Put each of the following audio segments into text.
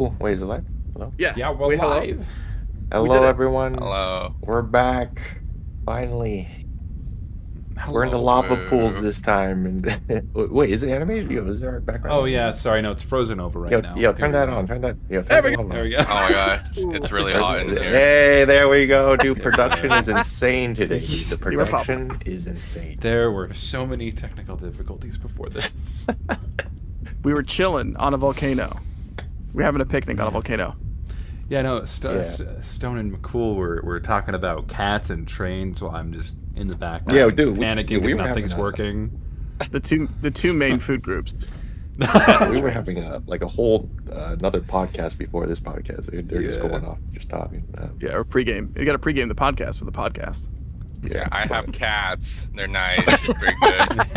Cool. Wait, is it live? Hello? Yeah, we're live. Hello, everyone. Hello. We're back. Finally. Hello. We're in the lava pools this time. And wait, is it animated? Yo, is there a background? Oh, yeah. Sorry, no, it's frozen over right now. Yo, turn that on. Turn that. Yo, there turn we go. on. There we go. Oh my god, it's really hot in here. Hey, there we go, dude. Production is insane today. The production is insane. There were so many technical difficulties before this. We were chilling on a volcano. We're having a picnic on a volcano. Yeah, no, Stone and Miccool were talking about cats and trains while I'm just in the background. Yeah, dude, panicking because nothing's working. The two main food groups. We were having a whole another podcast before this podcast. They're just going off, just talking. Yeah, or pregame. You got to pregame the podcast with the podcast. Yeah, I have cats. They're nice. They're very good.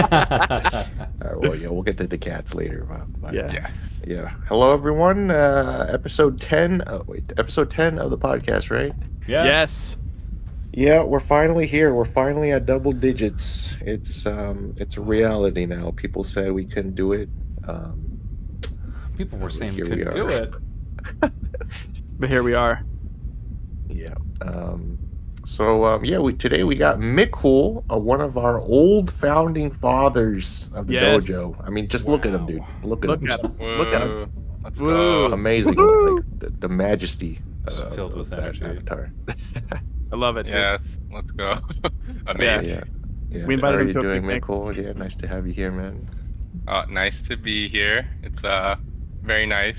Well, yeah, we'll get to the cats later. But, Yeah. Hello, everyone. Episode 10. Episode 10 of the podcast, right? Yeah. Yes. Yeah, we're finally here. We're finally at double digits. It's a reality now. People said we couldn't do it. People were saying we here couldn't do it. But here we are. Yeah. Today we got Miccool, one of our old founding fathers of the dojo. I mean, just look at him, dude. Look at him. Look at him. Let's Whoa. go. Amazing. Like, the majesty Filled with that energy. avatar. I love it, dude. Yes, let's go. Amazing. Yeah. We invited How are him you to a doing, picnic. Miccool? Yeah, nice to have you here, man. Nice to be here. It's very nice.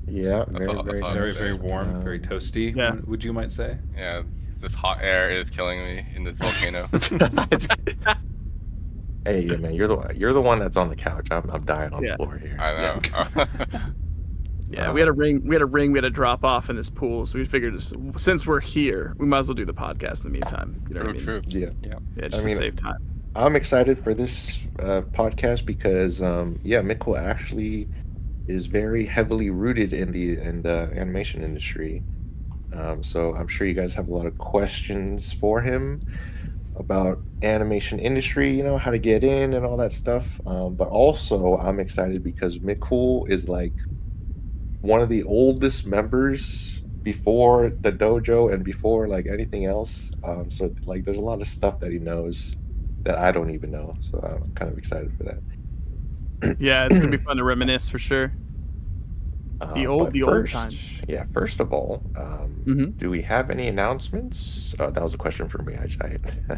Yeah, very Very warm, very toasty. Yeah. Would you might say? Yeah, this hot air is killing me in this volcano. Hey, yeah, man, you're the one that's on the couch. I'm dying on the floor here. I know. Yeah, we had a ring. We had to drop off in this pool, so we figured since we're here, we might as well do the podcast in the meantime. You know what I mean? True. Yeah. Yeah, just to save time. I'm excited for this podcast because Miccool actually is very heavily rooted in the animation industry. So I'm sure you guys have a lot of questions for him about animation industry, you know, how to get in and all that stuff. But also I'm excited because Miccool is like one of the oldest members before the dojo and before like anything else. So like there's a lot of stuff that he knows that I don't even know. So I'm kind of excited for that. Yeah, it's gonna be fun to reminisce for sure. The old times. Yeah, first of all, do we have any announcements? Oh, that was a question for me.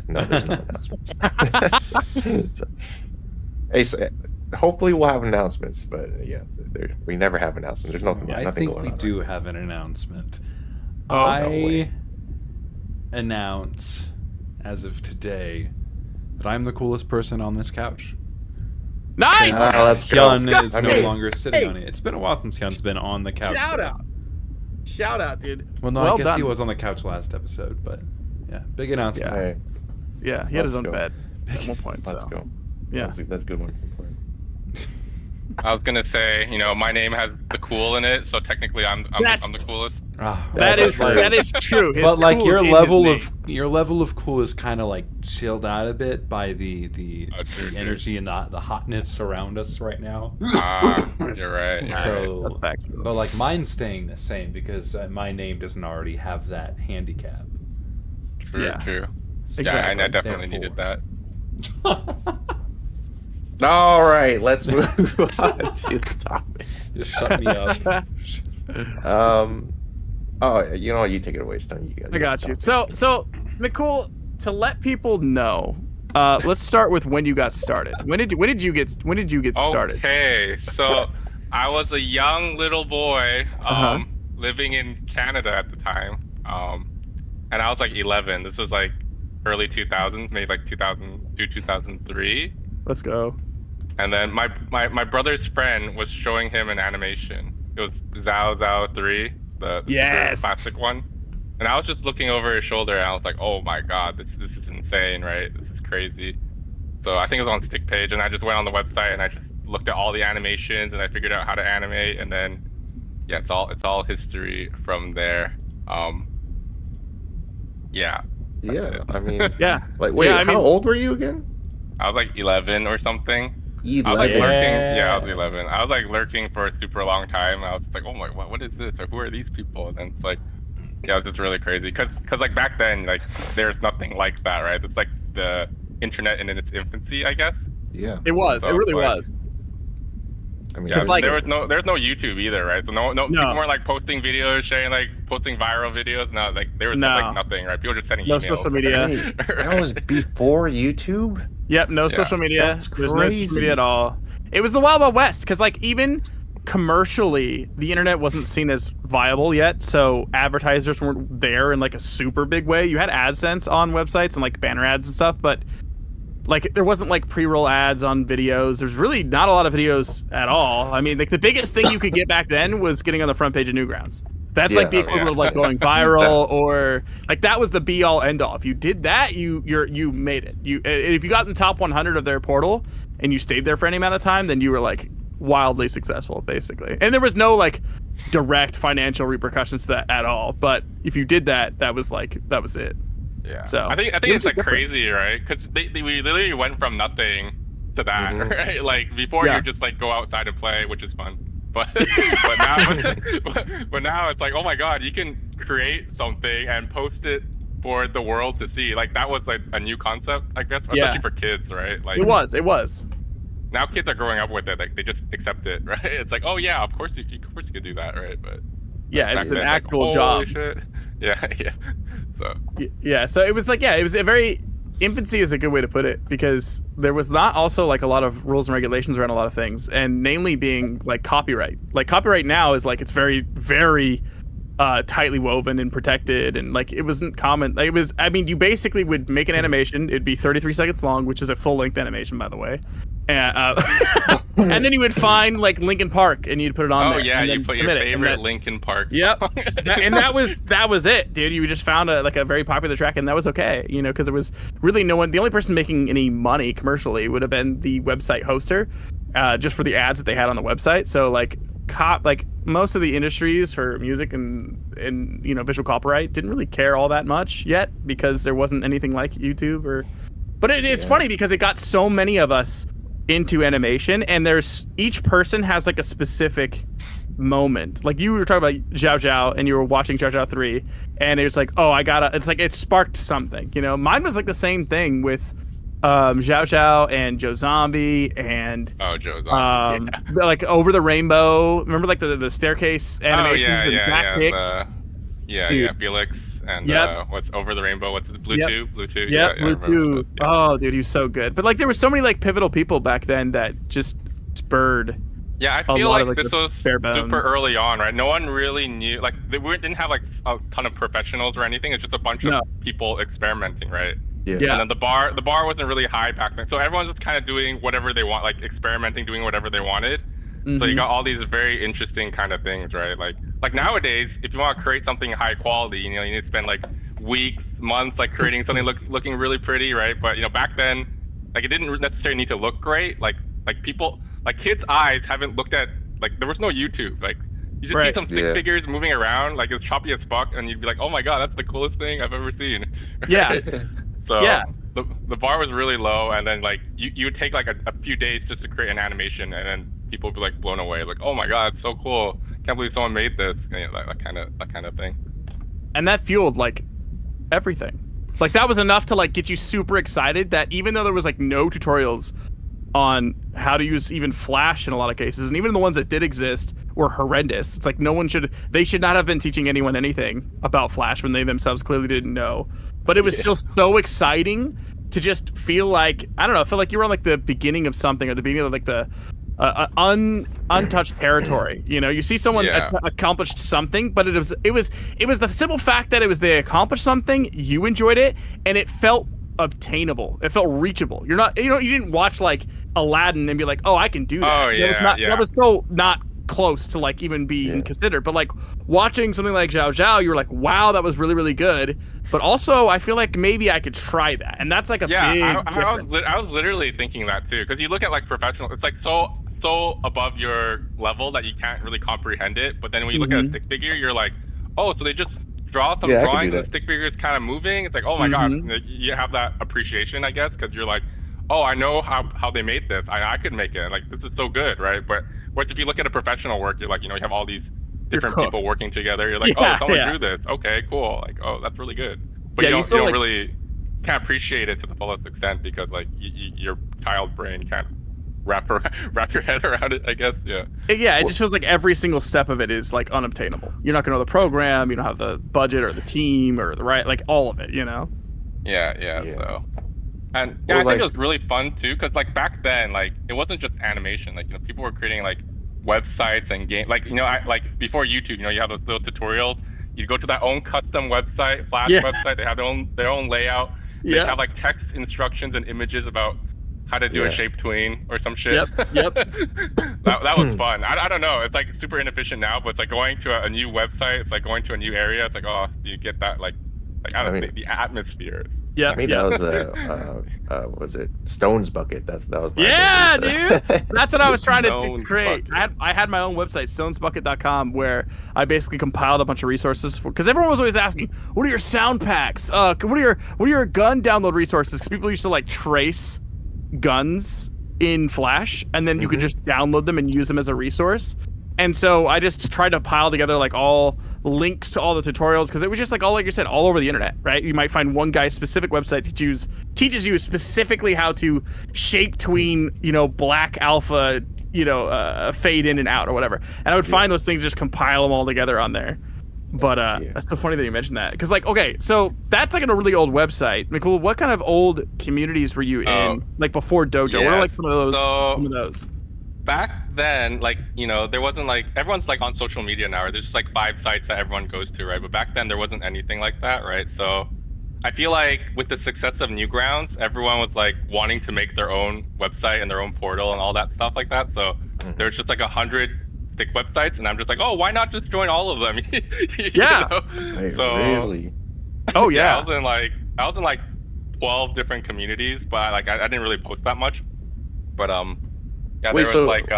No, there's no announcements. Hopefully we'll have announcements, but we never have announcements. There's nothing going on. I think we do have an announcement. No way. Announce, as of today, that I'm the coolest person on this couch. Nice! Let's go. Hyun is no longer sitting on it. It's been a while since Hyun's been on the couch. Shout out, dude. Well, Well I guess done. he was on the couch last episode, but yeah, big announcement. Hey, Yeah, he had his own Let's go. bed at one point. let's So go. yeah, That's a good one. I was gonna say, my name has the cool in it, so technically I'm the coolest. that is true. His But like cool your is in level of cool is kind of like chilled out a bit by the True. energy and the hotness around us right now. You're right. So, That's factual. but like mine's staying the same because my name doesn't already have that handicap. True. Yeah. True. Exactly. Yeah, and I definitely needed that. All right, let's move on to the topic. Just shut me up. You take it away, Stone. I got you. So Miccool, to let people know, let's start with when you got started. When did you get started? Okay, so I was a young little boy living in Canada at the time, and I was like 11. This was like early 2000s, maybe like 2002, 2003. Let's go. And then my brother's friend was showing him an animation. It was Zao Zao 3, the classic one. And I was just looking over his shoulder, and I was like, "Oh my god, this is insane, right? This is crazy." So I think it was on Stick Page, and I just went on the website and I just looked at all the animations, and I figured out how to animate, and then it's all history from there. Yeah, I mean, Yeah. Like, wait, Yeah, I mean- how old were you again? I was like 11 or something. I was like E11. lurking. Yeah, I was 11. I was like lurking for a super long time. I was like, oh my, what is this? Or who are these people? And then it's like, yeah, it's just really crazy. Cause like back then, like there's nothing like that, right? It's like the internet in its infancy, I guess. Yeah. It was. So it really like, was. I mean, yeah, like, there's no YouTube either, right? So no, people weren't like posting videos, sharing like posting viral videos. No, like there was like nothing, right? People were just sending emails. No social media. Wait, that was before YouTube? Yep, no social media. That's There's no social crazy. media at all. It was the Wild Wild West, because like even commercially, the internet wasn't seen as viable yet, so advertisers weren't there in like a super big way. You had AdSense on websites and like banner ads and stuff, but like there wasn't like pre-roll ads on videos. There's really not a lot of videos at all. I mean, like the biggest thing you could get back then was getting on the front page of Newgrounds. That's like the equivalent of like going viral, or like that was the be all end all. If you did that, you made it. If you got in the top 100 of their portal and you stayed there for any amount of time, then you were like wildly successful, basically. And there was no like direct financial repercussions to that at all. But if you did that, that was it. Yeah. So I think it's like crazy, right? Because we literally went from nothing to that, right? Like before, you just like go outside and play, which is fun. But now it's like, oh my god, you can create something and post it for the world to see. Like that was like a new concept, I guess, especially for kids, right? Like it was. Now kids are growing up with it, like they just accept it, right? It's like, oh yeah, of course you could do that, right? But yeah, it's an actual like, job. Shit. Yeah. So yeah, so it was like, it was a very infancy is a good way to put it, because there was not also like a lot of rules and regulations around a lot of things, and namely being like copyright. Like copyright now is like it's very, very tightly woven and protected, and like it wasn't common. Like, it was, I mean, you basically would make an animation, it'd be 33 seconds long, which is a full-length animation, by the way, and and then you would find like Linkin Park and you'd put it on there. Oh yeah, and you put your favorite Linkin Park. Yep. And that was it, dude. You just found a very popular track, and that was okay, you know, because there was really no one. The only person making any money commercially would have been the website hoster, just for the ads that they had on the website. So like most of the industries for music and you know, visual copyright didn't really care all that much yet, because there wasn't anything like YouTube or. But it's funny because it got so many of us into animation, and there's each person has like a specific moment. Like you were talking about Zhao Zhao, and you were watching Zhao Zhao 3, and it was like, oh, it's like it sparked something, you know. Mine was like the same thing with Zhao Zhao and Joe Zombie and Joe Zombie, like Over the Rainbow. Remember like the staircase animations and back kicks? Felix and what's Over the Rainbow? What's it, Bluetooth? Bluetooth. Yeah, Bluetooth. Yeah. Oh, dude, he was so good. But like there were so many like pivotal people back then that just spurred. Yeah, I feel like this was super early on, right? No one really knew, like we didn't have like a ton of professionals or anything. It's just a bunch of people experimenting, right? Yeah. And then the bar wasn't really high back then, so everyone's just kind of doing whatever they want, like experimenting, doing whatever they wanted. So you got all these very interesting kind of things, right? Like nowadays, if you want to create something high quality, you know, you need to spend like weeks, months, like creating something looking really pretty, right? But you know, back then, like it didn't necessarily need to look great. Like people, like kids' eyes haven't looked at, like there was no YouTube. Like you just see some stick figures moving around, like it's choppy as fuck, and you'd be like, oh my god, that's the coolest thing I've ever seen. Yeah. So the bar was really low, and then like you would take like a few days just to create an animation, and then people would be like blown away, like, oh my god, it's so cool, can't believe someone made this, you know, that kind of thing. And that fueled like everything. Like that was enough to like get you super excited that even though there was like no tutorials on how to use even Flash in a lot of cases, and even the ones that did exist were horrendous. It's like they should not have been teaching anyone anything about Flash when they themselves clearly didn't know. But it was still so exciting to just feel like, I don't know, feel like you were on like the beginning of something, or the beginning of like the untouched territory. You know, you see someone accomplished something, but it was the simple fact that they accomplished something, you enjoyed it, and it felt obtainable. It felt reachable. You didn't watch like Aladdin and be like, oh, I can do that. Oh yeah, that was still not close to like even being considered. But like watching something like Zhao Zhao, you were like, wow, that was really, really good. But also, I feel like maybe I could try that, and that's like a big difference. I was literally thinking that too, because you look at like professional, it's like so above your level that you can't really comprehend it. But then when you look at a stick figure, you're like, oh, so they just draw some drawings and the stick figure is kind of moving. It's like, oh my god, you have that appreciation, I guess, because you're like, oh, I know how they made this. I could make it. Like, this is so good, right? But if you look at a professional work, you're like, you have all these different people working together. You're like, oh, someone drew this. Okay, cool. Like, oh, that's really good. But you don't really can't appreciate it to the fullest extent because like your child brain can't wrap your head around it, I guess. Yeah. Yeah, it just feels like every single step of it is like unobtainable. You're not gonna know the program, you don't have the budget or the team or the like all of it, Yeah. So. And yeah, I think it was really fun too, because like back then, like it wasn't just animation. Like people were creating like websites and games. Like like before YouTube, you have those little tutorials. You go to their own custom website, Flash website. They have their own layout. They have like text instructions and images about how to do a shape tween or some shit. Yep. that was fun. I don't know. It's like super inefficient now, but it's like going to a new website. It's like going to a new area. It's like, oh, you get that like I don't know, the atmosphere. Yeah, I mean that was was it Stone's Bucket? That was my dude. That's what I was trying to create. I had my own website, stonesbucket.com, where I basically compiled a bunch of resources because everyone was always asking, "What are your sound packs? What are your gun download resources?" Because people used to like trace guns in Flash, and then you could just download them and use them as a resource. And so I just tried to pile together like all links to all the tutorials because it was just like like you said, all over the internet, right? You might find one guy's specific website that teaches you specifically how to shape tween, black alpha, fade in and out or whatever. And I would find those things, just compile them all together on there. But that's so funny that you mentioned that because like, okay, so that's like a really old website. Miccool, what kind of old communities were you in like before Dojo? What are like some of those? Back then, like, there wasn't like, everyone's like on social media now, right? There's just like 5 sites that everyone goes to, right? But back then there wasn't anything like that, right? So I feel like with the success of Newgrounds, everyone was like wanting to make their own website and their own portal and all that stuff like that. So there's just like 100 stick websites, and I'm just like, oh, why not just join all of them? Yeah. Wait, really? Oh yeah. I was in like 12 different communities, but like I didn't really post that much. But yeah, wait, there was like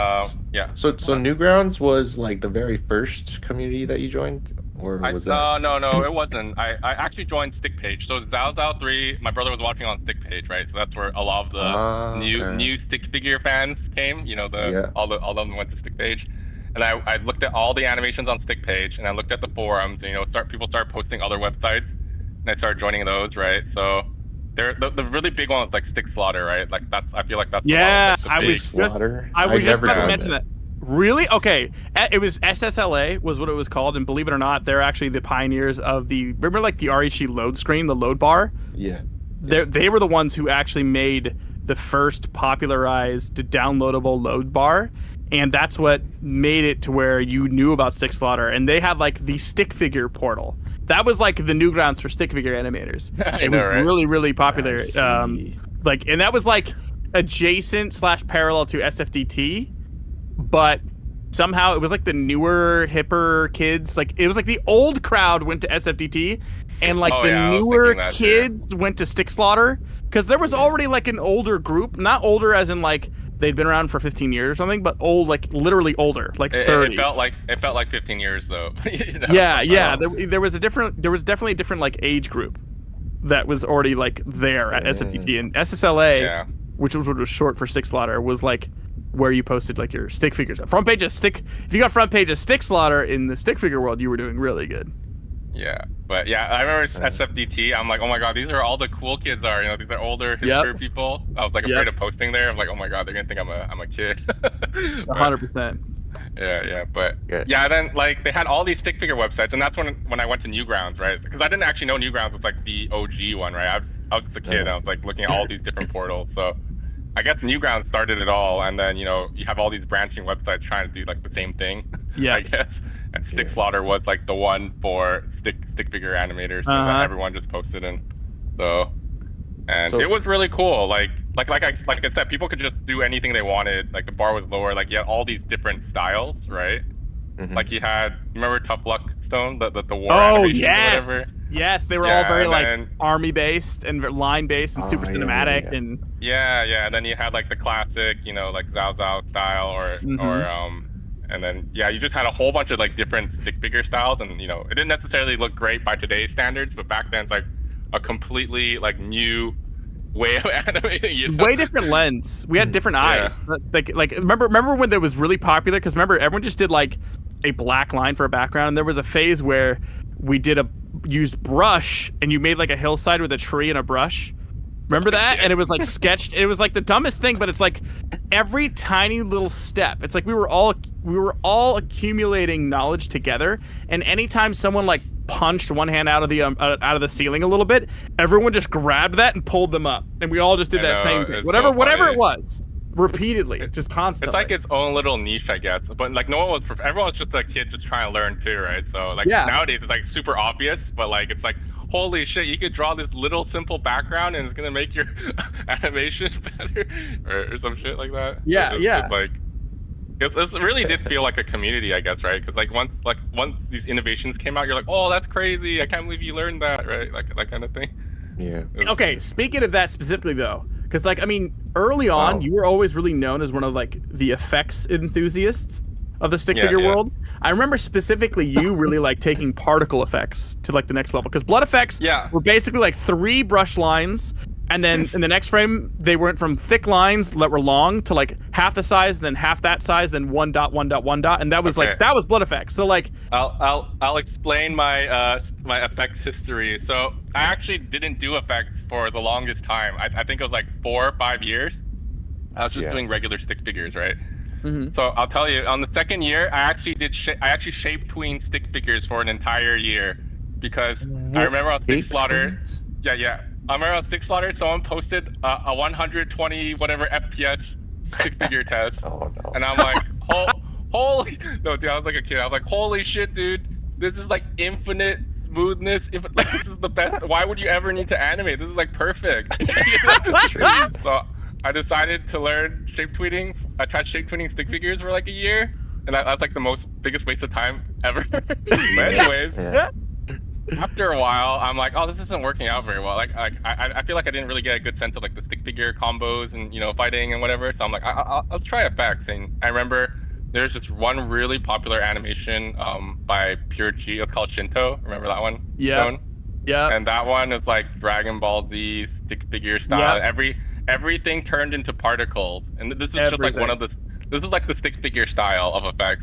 So Newgrounds was like the very first community that you joined, or was that? No, it wasn't. I actually joined Stick Page. So Zao 3, my brother was watching on Stick Page, right? So that's where a lot of the new stick figure fans came. All of them went to Stick Page. And I looked at all the animations on Stick Page, and I looked at the forums. People start posting other websites, and I started joining those, right? So the really big one was like Stick Slaughter, right? Like I feel like that's I was just about to mention that. Really? Okay. It was SSLA was what it was called, and believe it or not, they're actually the pioneers of remember like the Arishi load screen, the load bar? Yeah. They were the ones who actually made the first popularized downloadable load bar. And that's what made it to where you knew about Stick Slaughter. And they had like the stick figure portal. That was like the Newgrounds for stick figure animators. It was really, really popular. And that was like adjacent / parallel to SFDT, but somehow it was like the newer, hipper kids. Like it was like the old crowd went to SFDT, and like newer kids went to Stick Slaughter because there was already like an older group, not older as in like they'd been around for 15 years or something, but old, like literally older, like 30. It felt like 15 years though. Yeah. There was definitely a different like age group that was already like there at SFDT, and SSLA, which was short for Stick Slaughter, was like where you posted like your stick figures. Front page of Stick. If you got front page of Stick Slaughter in the stick figure world, you were doing really good. Yeah, but yeah, I remember SFDT. I'm like, oh my god, these are all the cool kids these are older hipster people. I was like afraid of posting there. I'm like, oh my god, they're gonna think I'm a kid. 100%. Yeah, but then like they had all these stick figure websites, and that's when I went to Newgrounds, right? Because I didn't actually know Newgrounds was like the OG one, right? I was just a kid. I was like looking at all these different portals. So I guess Newgrounds started it all, and then you have all these branching websites trying to do like the same thing. Yeah, I guess. And Stick Slaughter was like the one for stick figure animators, that everyone just posted in. So it was really cool. Like I said, people could just do anything they wanted. Like the bar was lower. Like you had all these different styles, right? Mm-hmm. Like you had, remember Tough Luck Stone, the war animation or whatever? Yes, they were all very like army based and line based and super cinematic and and then you had like the classic, like Zao style or and then you just had a whole bunch of like different stick figure styles, and it didn't necessarily look great by today's standards, but back then it's like a completely like new way of animating. You know? Way different lens. We had different eyes. Like remember when that was really popular? Because remember, everyone just did like a black line for a background. And there was a phase where we used brush, and you made like a hillside with a tree and a brush. Remember that? And it was like sketched. It was like the dumbest thing, but it's like every tiny little step. It's like we were all accumulating knowledge together. And anytime someone like punched one hand out of the ceiling a little bit, everyone just grabbed that and pulled them up, and we all just did that same thing. Whatever it was, repeatedly, just constantly. It's like its own little niche, I guess. But like everyone was just a kid just trying to learn too, right? So like nowadays it's like super obvious, but like it's like, holy shit, you could draw this little simple background and it's gonna make your animation better, or some shit like that. Yeah. It really did feel like a community, I guess, right? Because like once these innovations came out, you're like, oh, that's crazy! I can't believe you learned that, right? Like that kind of thing. Yeah. Okay, speaking of that specifically though, because like I mean, early on, you were always really known as one of like the effects enthusiasts of the stick figure world. I remember specifically you really like taking particle effects to like the next level, because blood effects were basically like 3 brush lines, and then in the next frame they went from thick lines that were long to like half the size, then half that size, then 1 dot 1 dot 1 dot, and that was like that was blood effects. So like I'll explain my my effects history. So I actually didn't do effects for the longest time. I think it was like 4 or 5 years. I was just doing regular stick figures, right? So I'll tell you, on the second year, I actually shape tween stick figures for an entire year, because I remember on Stick Slaughter. I remember on Stick Slaughter, someone posted a 120 whatever FPS stick figure test, and I'm like, holy no, dude, I was like a kid. I was like, holy shit, dude, this is like infinite smoothness. Like, this is the best. Why would you ever need to animate? This is like perfect. So I decided to learn shape tweening. I tried shape tweening stick figures for like a year, and that's like the biggest waste of time ever. But anyways, after a while, I'm like, oh, this isn't working out very well. Like I feel like I didn't really get a good sense of like the stick figure combos and fighting and whatever. So I'm like, I'll try effects. And I remember there's this one really popular animation by Pure G. It's called Shinto. Remember that one? Yeah. Yeah. And that one is like Dragon Ball Z stick figure style. Everything turned into particles, and this is just like this is like the stick figure style of effects.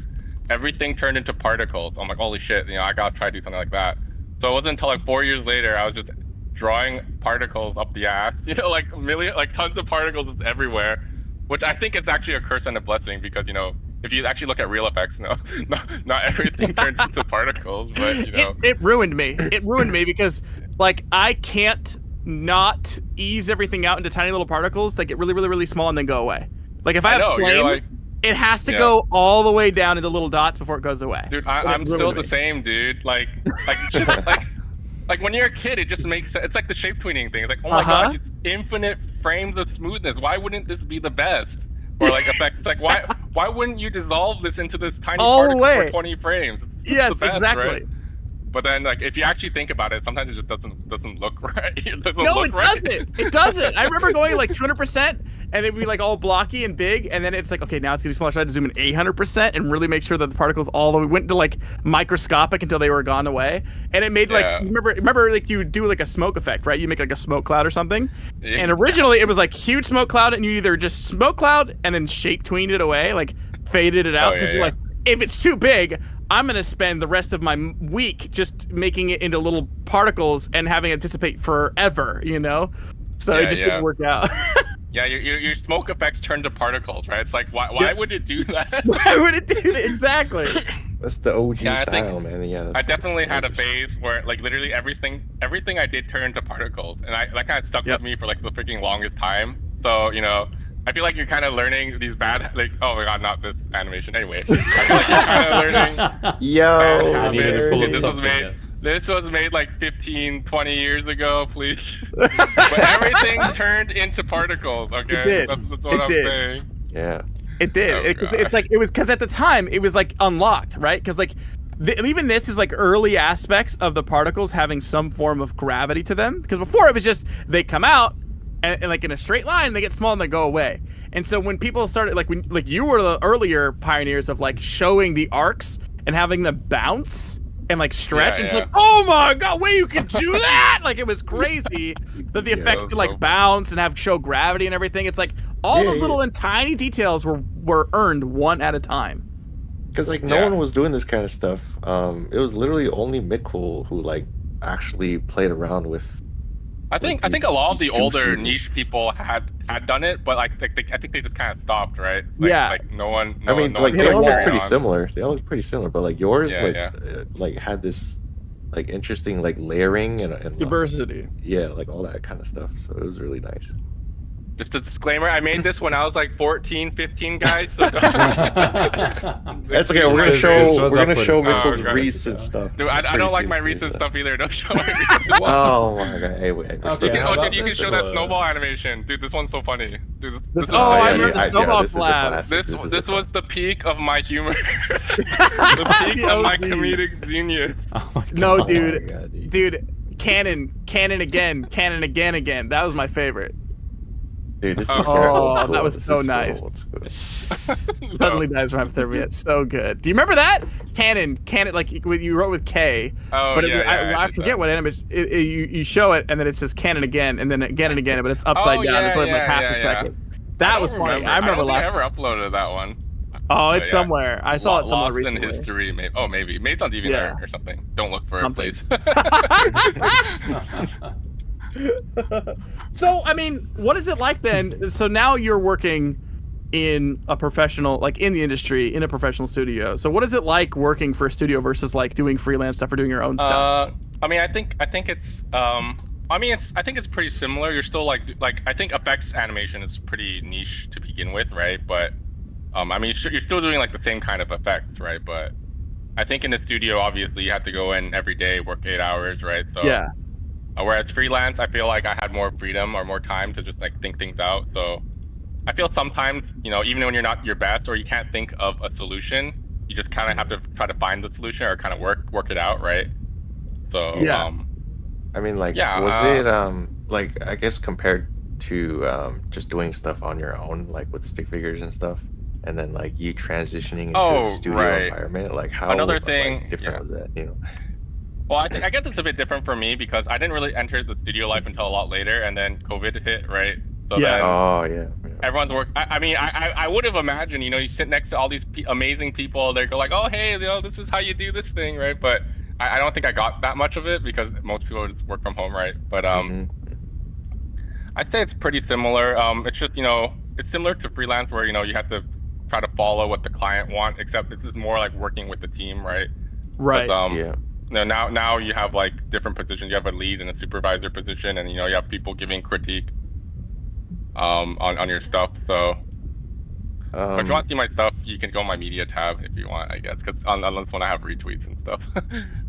Everything turned into particles. I'm like, holy shit, I gotta try to do something like that. So it wasn't until like 4 years later I was just drawing particles up the ass, like tons of particles just everywhere, which I think is actually a curse and a blessing, because if you actually look at real effects, not everything turns into particles, but it ruined me. It ruined me because like I can't not ease everything out into tiny little particles that get really, really, really small and then go away. Like if I have flames, it has to go all the way down into little dots before it goes away. Dude, I'm still the same, dude. Like when you're a kid, it just makes sense. It's like the shape tweening thing. It's like, oh my god, it's infinite frames of smoothness. Why wouldn't this be the best? Or like effects. It's like why wouldn't you dissolve this into this tiny particle for 20 frames? Yes, best, exactly. Right? But then, like, if you actually think about it, sometimes it just doesn't look right. It doesn't. It doesn't. I remember going like 200%, and it'd be like all blocky and big, and then it's like, okay, now it's getting smaller. So I had to zoom in 800% and really make sure that the particles all the way went to like microscopic until they were gone away. And it made like remember like you would do like a smoke effect, right? You make like a smoke cloud or something. Yeah. And originally it was like huge smoke cloud, and you either just smoke cloud and then shape tweened it away, like faded it out, because you're like, if it's too big, I'm going to spend the rest of my week just making it into little particles and having it dissipate forever, So it just didn't work out. Yeah, your smoke effects turn to particles, right? It's like, why would it do that? Why would it do that? Exactly. That's the OG style, man. Yeah, I definitely had a phase where like literally everything I did turned into particles, and that kind of stuck with me for like the freaking longest time. So, I feel like you're kind of learning these bad, like, oh my god, not this animation. Anyway, I feel like you're kind of learning bad habits. This was made like 15, 20 years ago, please. But everything turned into particles, okay? It did. That's what I'm saying. Yeah. It did. It's like, it was, because at the time, it was like unlocked, right? Because like, even this is like early aspects of the particles having some form of gravity to them. Because before it was just, they come out, and like in a straight line, they get small and they go away. And so when people started, like you were the earlier pioneers of like showing the arcs and having them bounce, and like stretch, and it's Yeah. like, oh my god, wait, you can do that? Like it was crazy that the effects could like bounce and have show gravity and everything. It's like all those little and tiny details were earned one at a time. Because like no one was doing this kind of stuff. It was literally only Miccool who like actually played around with. I think a lot of the older niche people had done it, but like I think they just kind of stopped, right? Like, like no one. I mean, like they all look pretty similar. They all look pretty similar, but like yours, like had this like interesting like layering and diversity. Like all that kind of stuff. So it was really nice. Just a disclaimer, I made this when I was like 14, 15, guys. So that's okay. We're gonna show Mickle's recent stuff. Dude, I don't like my recent stuff either. Don't show my recent stuff. Oh my god! Hey, wait. Dude, you can show that snowball animation, dude. This one's so funny. Dude, I remember the snowball collab. This was the peak of my humor. The peak of my comedic genius. No, dude, canon again. That was my favorite. Dude, this is that was so nice. Suddenly dies from hypothermia. It's so good. Do you remember that? Canon, like you wrote with K. Oh, but yeah, I forget what animation. You show it, and then it says canon again, and then again and again, but it's upside down. It's only like half a second. That was funny. I remember I ever uploaded that one. Oh, it's somewhere. I saw it somewhere recently. Lost in history, maybe. Oh, maybe. Maybe it's on DVR or something. Don't look for it, please. So, I mean, what is it like then? So now you're working in a professional, like in the industry, in a professional studio. So what is it like working for a studio versus like doing freelance stuff or doing your own stuff? I mean, I think it's I think it's pretty similar. You're still like I think effects animation is pretty niche to begin with, right? But I mean, you're still doing like the same kind of effects, right? But I think in the studio, obviously, you have to go in every day, work 8 hours, right? So yeah. Whereas freelance, I feel like I had more freedom or more time to just like think things out. So I feel sometimes, you know, even when you're not your best or you can't think of a solution, you just kind of have to try to find the solution or kind of work it out, right? So yeah. I mean, like, was it like I guess compared to just doing stuff on your own, like with stick figures and stuff, and then like you transitioning into a studio environment, like how different was that, you know? Well, I guess it's a bit different for me because I didn't really enter the studio life until a lot later, and then COVID hit, right? So then everyone's work. I mean, I would have imagined, you know, you sit next to all these amazing people, they go like, oh, hey, you know, this is how you do this thing, right? But I don't think I got that much of it because most people just work from home, right? But I'd say it's pretty similar. It's just, you know, it's similar to freelance where, you know, you have to try to follow what the client wants, except this is more like working with the team, right? Right. You know, now you have like different positions. You have a lead and a supervisor position, and you know you have people giving critique on your stuff. So if you want to see my stuff, you can go on my media tab if you want, I guess, because unless when I have retweets and stuff.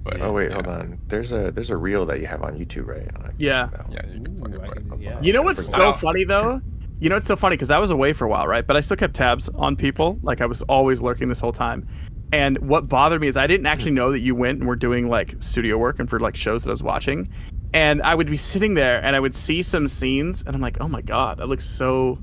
But, hold on. There's a reel that you have on YouTube, right? Yeah. You You know what's so funny though? You know it's so funny because I was away for a while, right? But I still kept tabs on people. Like I was always lurking this whole time. And what bothered me is I didn't actually know that you went and were doing like studio work and for like shows that I was watching. And I would be sitting there and I would see some scenes and I'm like, oh my God, that looks so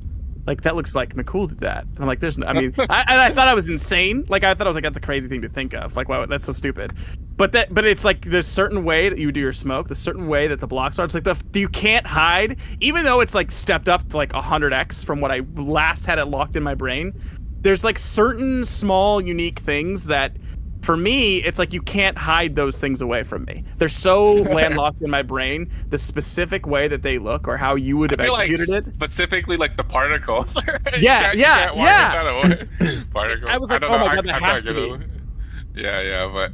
like Miccool did that. And I'm like, there's no, I mean, I thought I was insane. Like I thought I was like, that's a crazy thing to think of. Like, wow, that's so stupid. But it's like there's certain way that you do your smoke, the certain way that the blocks are. It's like you can't hide, even though it's like stepped up to like 100x from what I last had it locked in my brain. There's like certain small unique things that for me, it's like you can't hide those things away from me. They're so landlocked in my brain, the specific way that they look or how you would have executed it. Specifically like the particles. Yeah. Particles. I was like, oh my God, that has to be. Yeah, but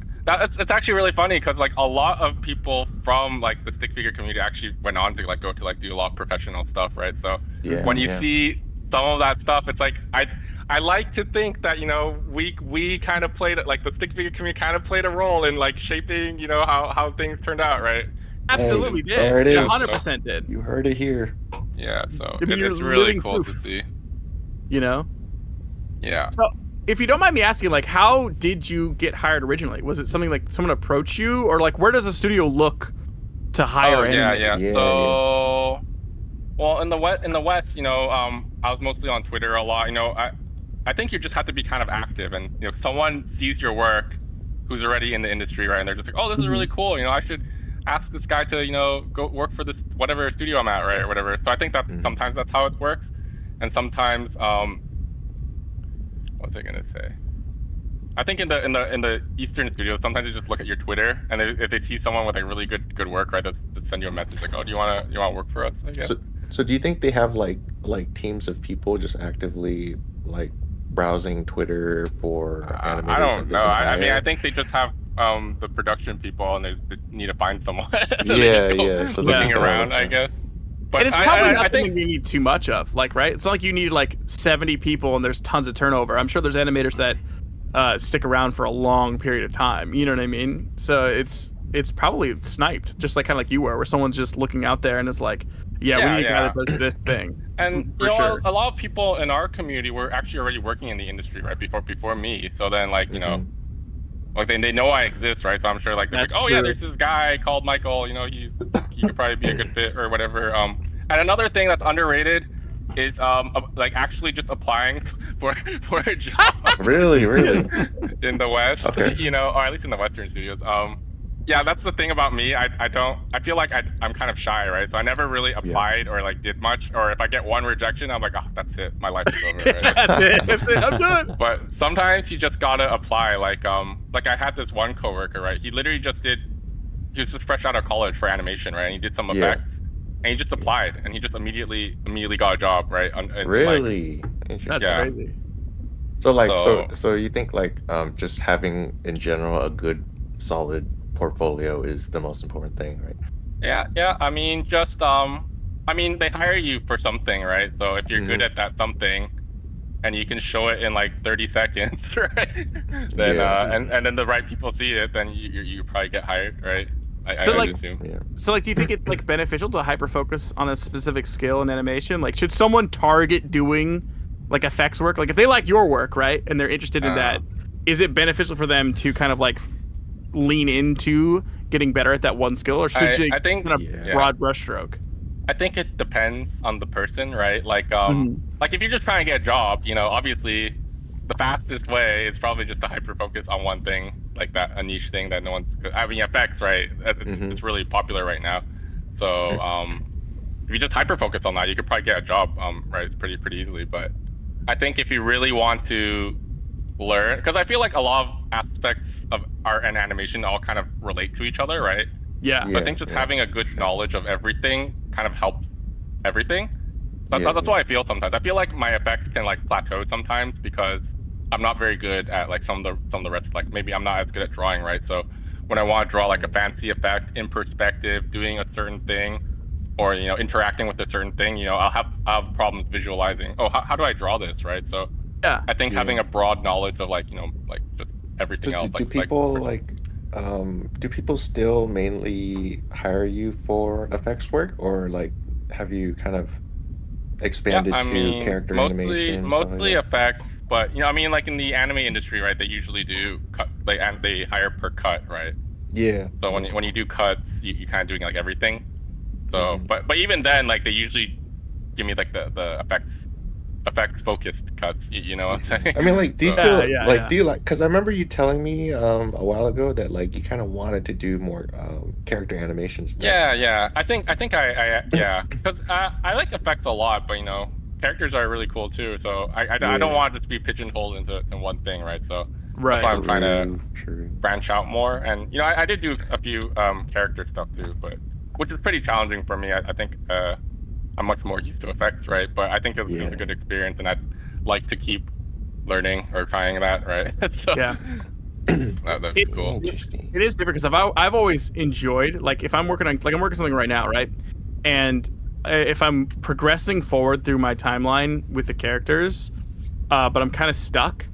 it's actually really funny because like a lot of people from like the stick figure community actually went on to like go to like do a lot of professional stuff, right? So when you see some of that stuff, it's like I like to think that, you know, we kind of played it, like the stick figure community kind of played a role in like shaping, you know, how things turned out, right? Absolutely did. There it is. 100% did. You heard it here. Yeah, so it's really cool to see. You know? Yeah. So if you don't mind me asking, like, how did you get hired originally? Was it something like someone approached you, or like where does a studio look to hire? Yeah. So, well, in the West, you know, I was mostly on Twitter a lot. You know, I think you just have to be kind of active, and you know, if someone sees your work, who's already in the industry, right? And they're just like, oh, this is really cool. You know, I should ask this guy to, you know, go work for this whatever studio I'm at, right, or whatever. So I think that's sometimes that's how it works, and sometimes what's I gonna say? I think in the Eastern studios, sometimes they just look at your Twitter, and if they see someone with like really good work, right, they send you a message like, oh, do you wanna work for us? I guess. So do you think they have like teams of people just actively like browsing Twitter for animators? I don't know. I mean, I think they just have the production people, and they need to find someone. So looking around, I guess. But and it's probably nothing you need too much of, like, right? It's not like you need like 70 people and there's tons of turnover. I'm sure there's animators that stick around for a long period of time. You know what I mean? So it's probably sniped, just like kind of like you were, where someone's just looking out there and is like, we need a guy that does this thing. And you know, a lot of people in our community were actually already working in the industry, right, before me. So then, like, you know, like they know I exist, right? So I'm sure like they're like, oh yeah, there's this guy called Miccool. You know, he could probably be a good fit or whatever. And another thing that's underrated is like actually just applying for a job. Really in the West, you know, or at least in the Western studios. Yeah, that's the thing about me. I feel like I'm kind of shy, right? So I never really applied or like did much. Or if I get one rejection, I'm like, oh, that's it. My life is over. Right? That's it. I'm done. But sometimes you just gotta apply. Like I had this one coworker, right? He literally he was just fresh out of college for animation, right? And he did some effects, and he just applied, and he just immediately got a job, right? Really? Like, that's crazy. So like, so you think like just having in general a good solid portfolio is the most important thing, right? Yeah. I mean, just they hire you for something, right? So if you're good at that something, and you can show it in like 30 seconds, right? Then and then the right people see it, then you probably get hired, right? I would assume. So like, do you think it's like beneficial to hyper focus on a specific skill in animation? Like, should someone target doing like effects work? Like, if they like your work, right, and they're interested in that, is it beneficial for them to kind of like lean into getting better at that one skill, or should you kind of broad brushstroke? I think it depends on the person, right? Like like if you're just trying to get a job, you know, obviously the fastest way is probably just to hyper focus on one thing, like a niche thing that no one's. I mean, effects, right? It's really popular right now. So if you just hyper focus on that, you could probably get a job, right? Pretty easily. But I think if you really want to learn, because I feel like a lot of aspects of art and animation all kind of relate to each other, right? Yeah. So I think just having a good knowledge of everything kind of helps everything. That's what I feel sometimes. I feel like my effects can like plateau sometimes because I'm not very good at like some of the rest. Like maybe I'm not as good at drawing, right? So when I want to draw like a fancy effect in perspective, doing a certain thing, or you know, interacting with a certain thing, you know, I'll have problems visualizing. Oh, how do I draw this, right? So I think having a broad knowledge of like, you know, like just everything else. Do people still mainly hire you for effects work, or like have you kind of expanded to character animation? Mostly effects, but you know, I mean, like in the anime industry, right? They usually do cut, and they hire per cut, right? Yeah. So when you do cuts, you kind of doing like everything. So, but even then, like they usually give me like the effects focused cuts, you know what I'm saying? I mean, like, do you do you like, because I remember you telling me a while ago that like you kind of wanted to do more character animation stuff. Yeah. I think because I like effects a lot, but you know, characters are really cool too. So I don't want it to be pigeonholed into one thing, right? So that's why I'm trying to branch out more. And you know, I did do a few character stuff too, but which is pretty challenging for me. I think I'm much more used to effects, right? But I think it was a good experience, and I'd like to keep learning or trying that, right? So, that's cool. It is different because I've always enjoyed, like, if I'm working on, like, I'm working something right now, right? And if I'm progressing forward through my timeline with the characters, but I'm kind of stuck,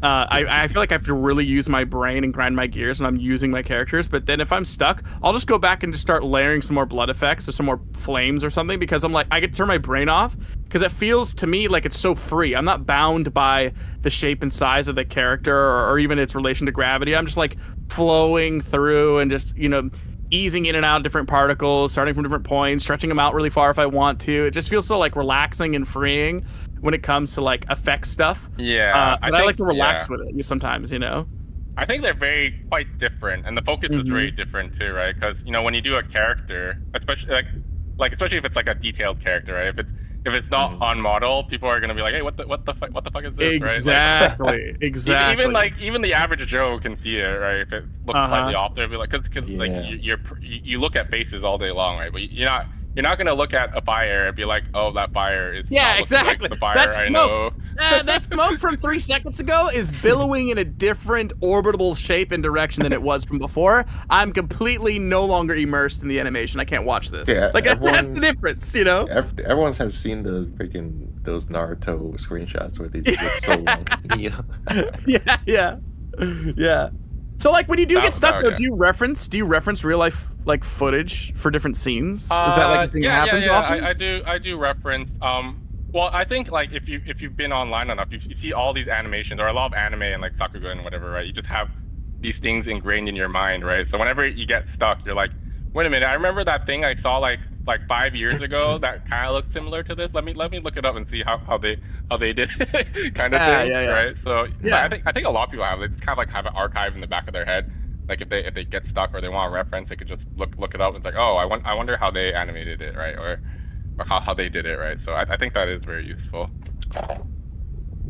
I feel like I have to really use my brain and grind my gears when I'm using my characters. But then if I'm stuck, I'll just go back and just start layering some more blood effects or some more flames or something, because I'm like, I get to turn my brain off because it feels to me like it's so free. I'm not bound by the shape and size of the character or even its relation to gravity. I'm just like flowing through and just, you know, easing in and out of different particles, starting from different points, stretching them out really far if I want to. It just feels so like relaxing and freeing when it comes to like effect stuff. Yeah, I like to relax with it sometimes, you know. I think they're quite different, and the focus is very different too, right? Because when you do a character, especially especially if it's like a detailed character, right? If it's not on model, people are gonna be like, hey, what the fuck is this, exactly, right? Like, exactly. Even the average Joe can see it, right? If it looks slightly off, they'll be like, because like you look at faces all day long, right? But you're not gonna look at a fire and be like, oh, that fire is not exactly like the fire I know. That smoke from 3 seconds ago is billowing in a different orbital shape and direction than it was from before. I'm completely no longer immersed in the animation. I can't watch this. Yeah, like that's the difference, Everyone's have seen the freaking those Naruto screenshots where they look so long. Yeah. So like when you do get stuck though, do you reference real life like footage for different scenes? Is that like a thing that happens often? I do reference. Well, I think like if you've been online enough, you see all these animations or a lot of anime and like Sakuga and whatever, right? You just have these things ingrained in your mind, right? So whenever you get stuck, you're like, wait a minute, I remember that thing I saw like 5 years ago that kind of looked similar to this. Let me look it up and see how they did it, kind of thing, right? So I think a lot of people have it. It's kind of like have an archive in the back of their head. Like if they get stuck or they want a reference, they could just look it up and it's like, oh, I wonder how they animated it, right? Or how they did it, right? So I think that is very useful.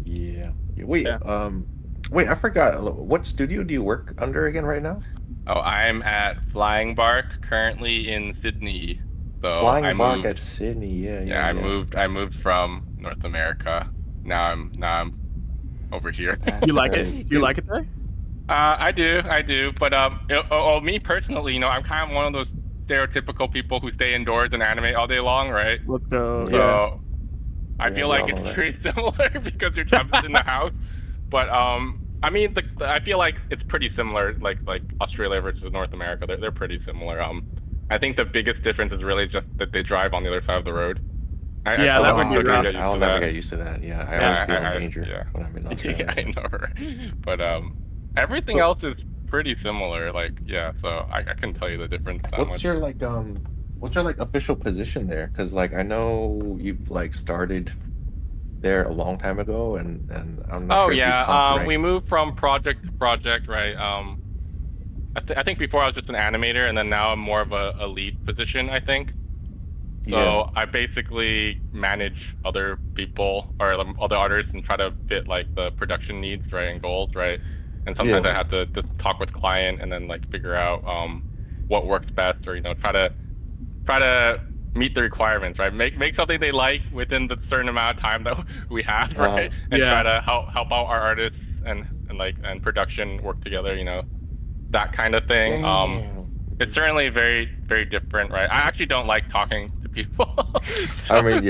Yeah. Wait, I forgot. What studio do you work under again right now? Oh, I'm at Flying Bark, currently in Sydney. So Flying Bark at Sydney, yeah. I moved from North America. Now I'm over here. You like it? Do you like it there? I do. But me personally, I'm kind of one of those stereotypical people who stay indoors and animate all day long, right? So I feel like it's pretty similar because you're just in the house. But I mean, I feel like it's pretty similar, like Australia versus North America. They're pretty similar. I think the biggest difference is really just that they drive on the other side of the road. I'll never get used to that. Yeah, I always feel in danger when I'm in Australia. Yeah, I know, right? But everything else is pretty similar. So I can tell you the difference. What's your official position there? Because I know you've started there a long time ago, and I'm not sure. Oh yeah, we moved from project to project, right? I think before I was just an animator, and then now I'm more of a lead position, I think. So I basically manage other people or other artists and try to fit the production needs, right, and goals, right. And sometimes I have to just talk with client and then figure out what works best, or try to meet the requirements, right. Make something they like within the certain amount of time that we have, right. And try to help out our artists and production work together, that kind of thing. It's certainly very, very different, right? I actually don't like talking to people. I mean,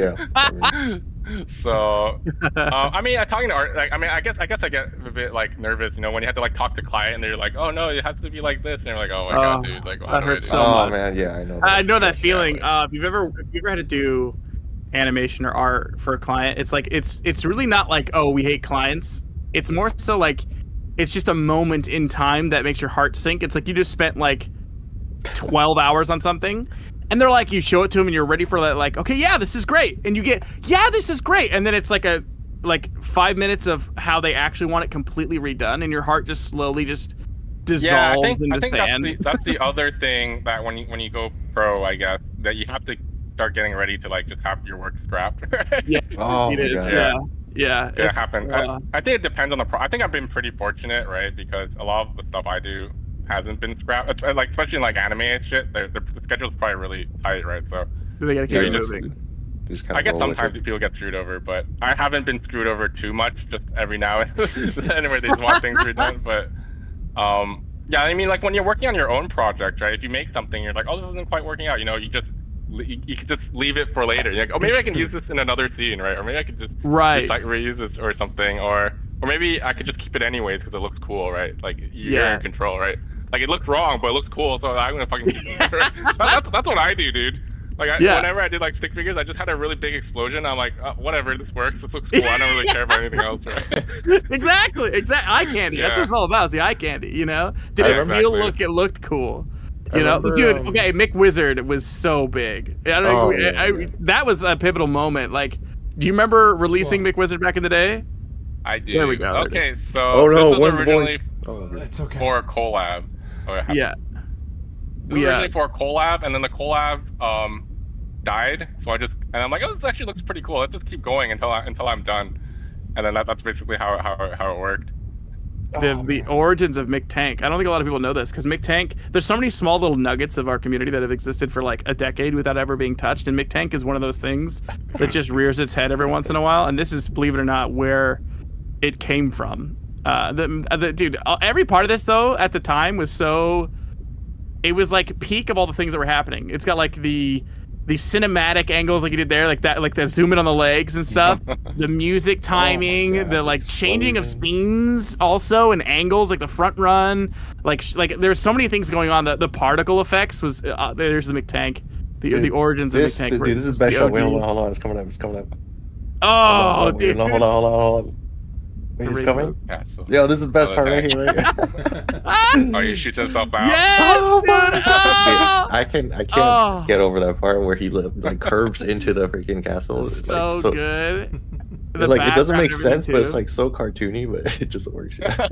So, talking to art, I guess I get a bit nervous, when you have to talk to client and they're like, oh no, it has to be like this, and you're like, oh my god, dude, that hurts so much. Oh man, yeah, I know. I know that feeling. If you've ever had to do animation or art for a client, it's really not oh, we hate clients. It's more so it's just a moment in time that makes your heart sink. It's you just spent 12 hours on something, and they're you show it to them and you're ready for that, okay, yeah, this is great, and you get, yeah, this is great, and then it's a 5 minutes of how they actually want it completely redone, and your heart just slowly just dissolves into sand. That's the other thing that when you go pro, I guess, that you have to start getting ready to just have your work scrapped. Yeah. Oh it is. God. Yeah. It happens. I think it depends on I think I've been pretty fortunate, right? Because a lot of the stuff I do hasn't been scrapped. Especially in anime and shit, the schedule's probably really tight, right? So they gotta keep moving. I guess sometimes people get screwed over, but I haven't been screwed over too much. Just every now and then where they just want things redone. But yeah, I mean, when you're working on your own project, right? If you make something, you're like, oh, this isn't quite working out. You could just leave it for later. You're like, oh, maybe I can use this in another scene, right? Or maybe I could just reuse this or something, or maybe I could just keep it anyways because it looks cool, right? You're in control, right? It looks wrong, but it looks cool, so I'm gonna fucking keep it. That's what I do, dude. Whenever I did stick figures, I just had a really big explosion. I'm like, whatever, this works. This looks cool. I don't really care about anything else, right? Exactly. Eye candy. That's what it's all about. It's the eye candy. Did it feel? It looked cool. Dude. Okay, Micwizard was so big. That was a pivotal moment. Do you remember releasing Micwizard back in the day? I do. There we go. Okay, so this was It's okay. for a collab. Yeah. It was originally for a collab, and then the collab died. So I'm like, oh, this actually looks pretty cool. Let's just keep going until I'm done. And then that's basically how it worked. The origins of McTank. I don't think a lot of people know this because McTank, there's so many small little nuggets of our community that have existed for like a decade without ever being touched, and McTank is one of those things that just rears its head every once in a while. And this is, believe it or not, where it came from. Dude, every part of this though at the time was it was like peak of all the things that were happening. It's got like the cinematic angles like you did there, like the zoom in on the legs and stuff, the music timing, the like changing of scenes also and angles, like the front run, like there's so many things going on. The particle effects was there's the McTank, the origins of McTank. Dude, this is the best shot. Wait, hold on, it's coming up. Oh, dude. Hold on. Wait, he's coming? Yo, this is the best part right here. Oh, he shoots himself out. Yes! Oh my God! I can't get over that part where he like curves into the freaking castle. So good. Like it doesn't make sense, but it's like so cartoony, but it just works. I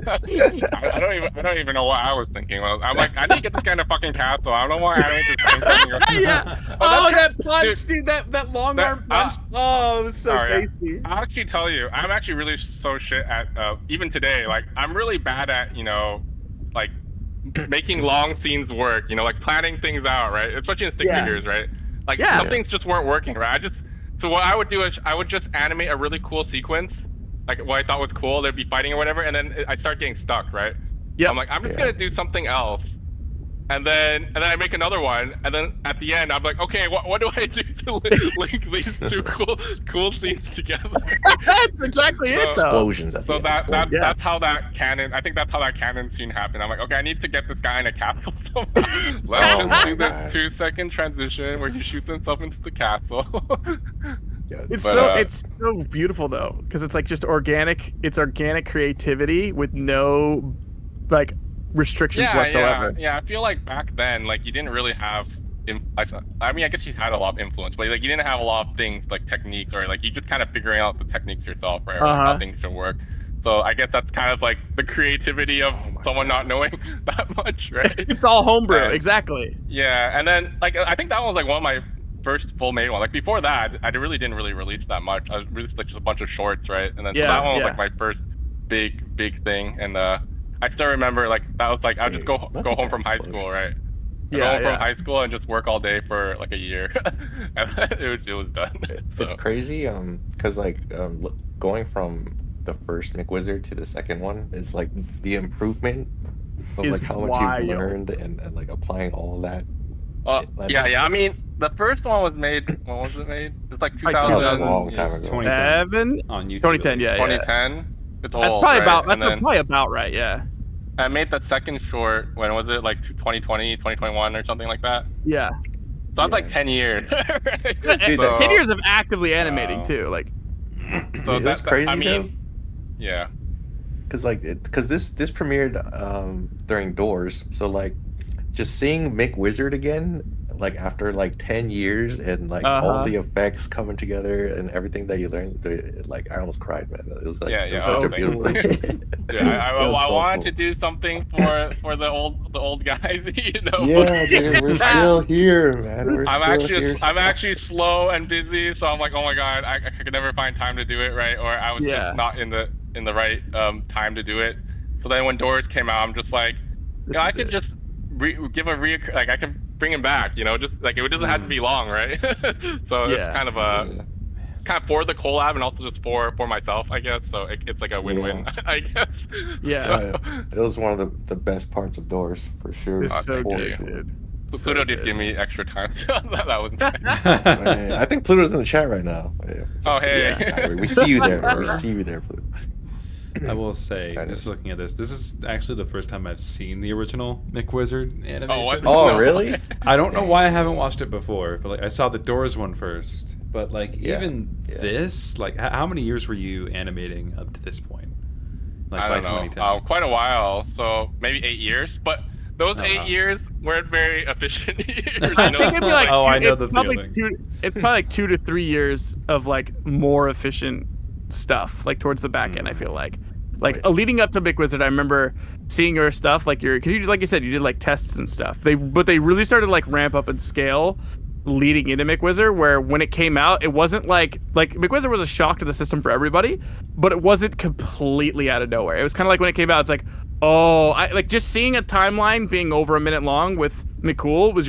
don't even know what I was thinking. I'm like, I need to get this guy in a fucking castle. I don't want anime to say something. Yeah. Oh, that punch, dude. That long arm punch. Oh, it was so tasty. I'll actually tell you, I'm actually really so shit at even today. Like, I'm really bad at like making long scenes work. Like planning things out, right? Especially in stick figures, right? Like some things just weren't working, right? So what I would do is I would just animate a really cool sequence, like what I thought was cool. They'd be fighting or whatever, and then I start getting stuck, right? Yeah. I'm like, I'm just gonna do something else, and then I make another one, and then at the end I'm like, okay, what do I do to link these two cool scenes together? That's exactly it, though. Explosions. So that's how that canon. I think that's how that canon scene happened. I'm like, okay, I need to get this guy in a castle. Let's do this 2-second transition where he shoots himself into the castle. It's so beautiful though, because it's like just organic. It's organic creativity with no like restrictions whatsoever. Yeah, I feel like back then, like you didn't really have. I mean, I guess you had a lot of influence, but like you didn't have a lot of things like techniques, or like you just kind of figuring out the techniques yourself, right? Or how things should work. So I guess that's kind of like the creativity of someone not knowing that much, right? It's all homebrew, exactly. Yeah, and then like I think that was like one of my first full made one. Like before that, I didn't really release that much. I released like just a bunch of shorts, right? And then so that one was like my first big thing. And I still remember like that was like I would just go home from high school, right? Go home from high school and just work all day for like a year, and it was done. It's crazy, because like going from the first Micwizard to the second one is like the improvement of like how much you've learned and like applying all of that. Yeah. I mean, the first one was made. When was it made? It's like 2000. A long time ago. 2010 on YouTube. 2010, 2010. It's old, that's probably right? That's probably about right. Yeah. I made the second short. When was it? Like 2020, 2021, or something like that. Yeah. So that's like 10 years. Right? Dude, 10 years of actively animating too. Like. So that's crazy. I mean, though? Yeah. Because this premiered during Doors, so like just seeing Micwizard again, like after like 10 years and like all the effects coming together and everything that you learned, like I almost cried, man. It was like such a beautiful thing. I wanted to do something for the old guys, you know. Yeah, dude, we're still here, man. I'm actually slow and busy, so I'm like, oh my god, I could never find time to do it, right? Or I was just not in the right time to do it. So then when Doors came out, I'm just like, I could just I can bring him back, you know, just like it doesn't have to be long, right? So it's kind of for the collab and also just for myself, I guess. So it's like a win-win, I guess. Yeah. It was one of the best parts of Doors for sure. It's so good, dude. Pluto did give me extra time. That was nice. I think Pluto's in the chat right now. Oh, hey. We see you there. We see you there, Pluto. I will say, just looking at this is actually the first time I've seen the original Micwizard animation. Oh, really? I don't know why I haven't watched it before, but like I saw the Doors one first. But like even this, like how many years were you animating up to this point? Like I don't know. Quite a while. So maybe 8 years. But those 8 years weren't very efficient years. I think it'd be like I know the feeling. It's probably like 2 to 3 years of like more efficient stuff, like towards the back end. I feel like leading up to Micwizard, I remember seeing your stuff, like because you like you said, you did like tests and stuff. But they really started to like ramp up and scale leading into Micwizard, where when it came out, it wasn't like Micwizard was a shock to the system for everybody, but it wasn't completely out of nowhere. It was kind of like when it came out, it's like, oh, I like just seeing a timeline being over a minute long with Miccool was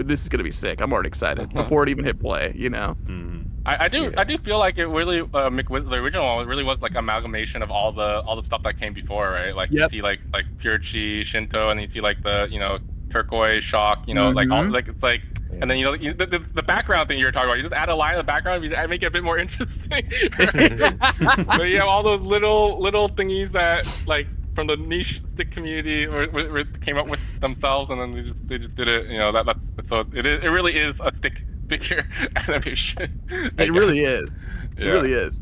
this is gonna be sick. I'm already excited before it even hit play, you know. Mm-hmm. I do feel like it really Micwizard, the original one, really was like amalgamation of all the stuff that came before, right? Like you see like pure chi, Shinto, and then you see like the turquoise shock, like all like it's like. Yeah. And then the background thing you were talking about, you just add a line in the background, you make it a bit more interesting. Right? So you have all those little thingies that like from the niche stick community or came up with themselves, and then they just did it. So it really is a stick figure animation. It really is. It really is.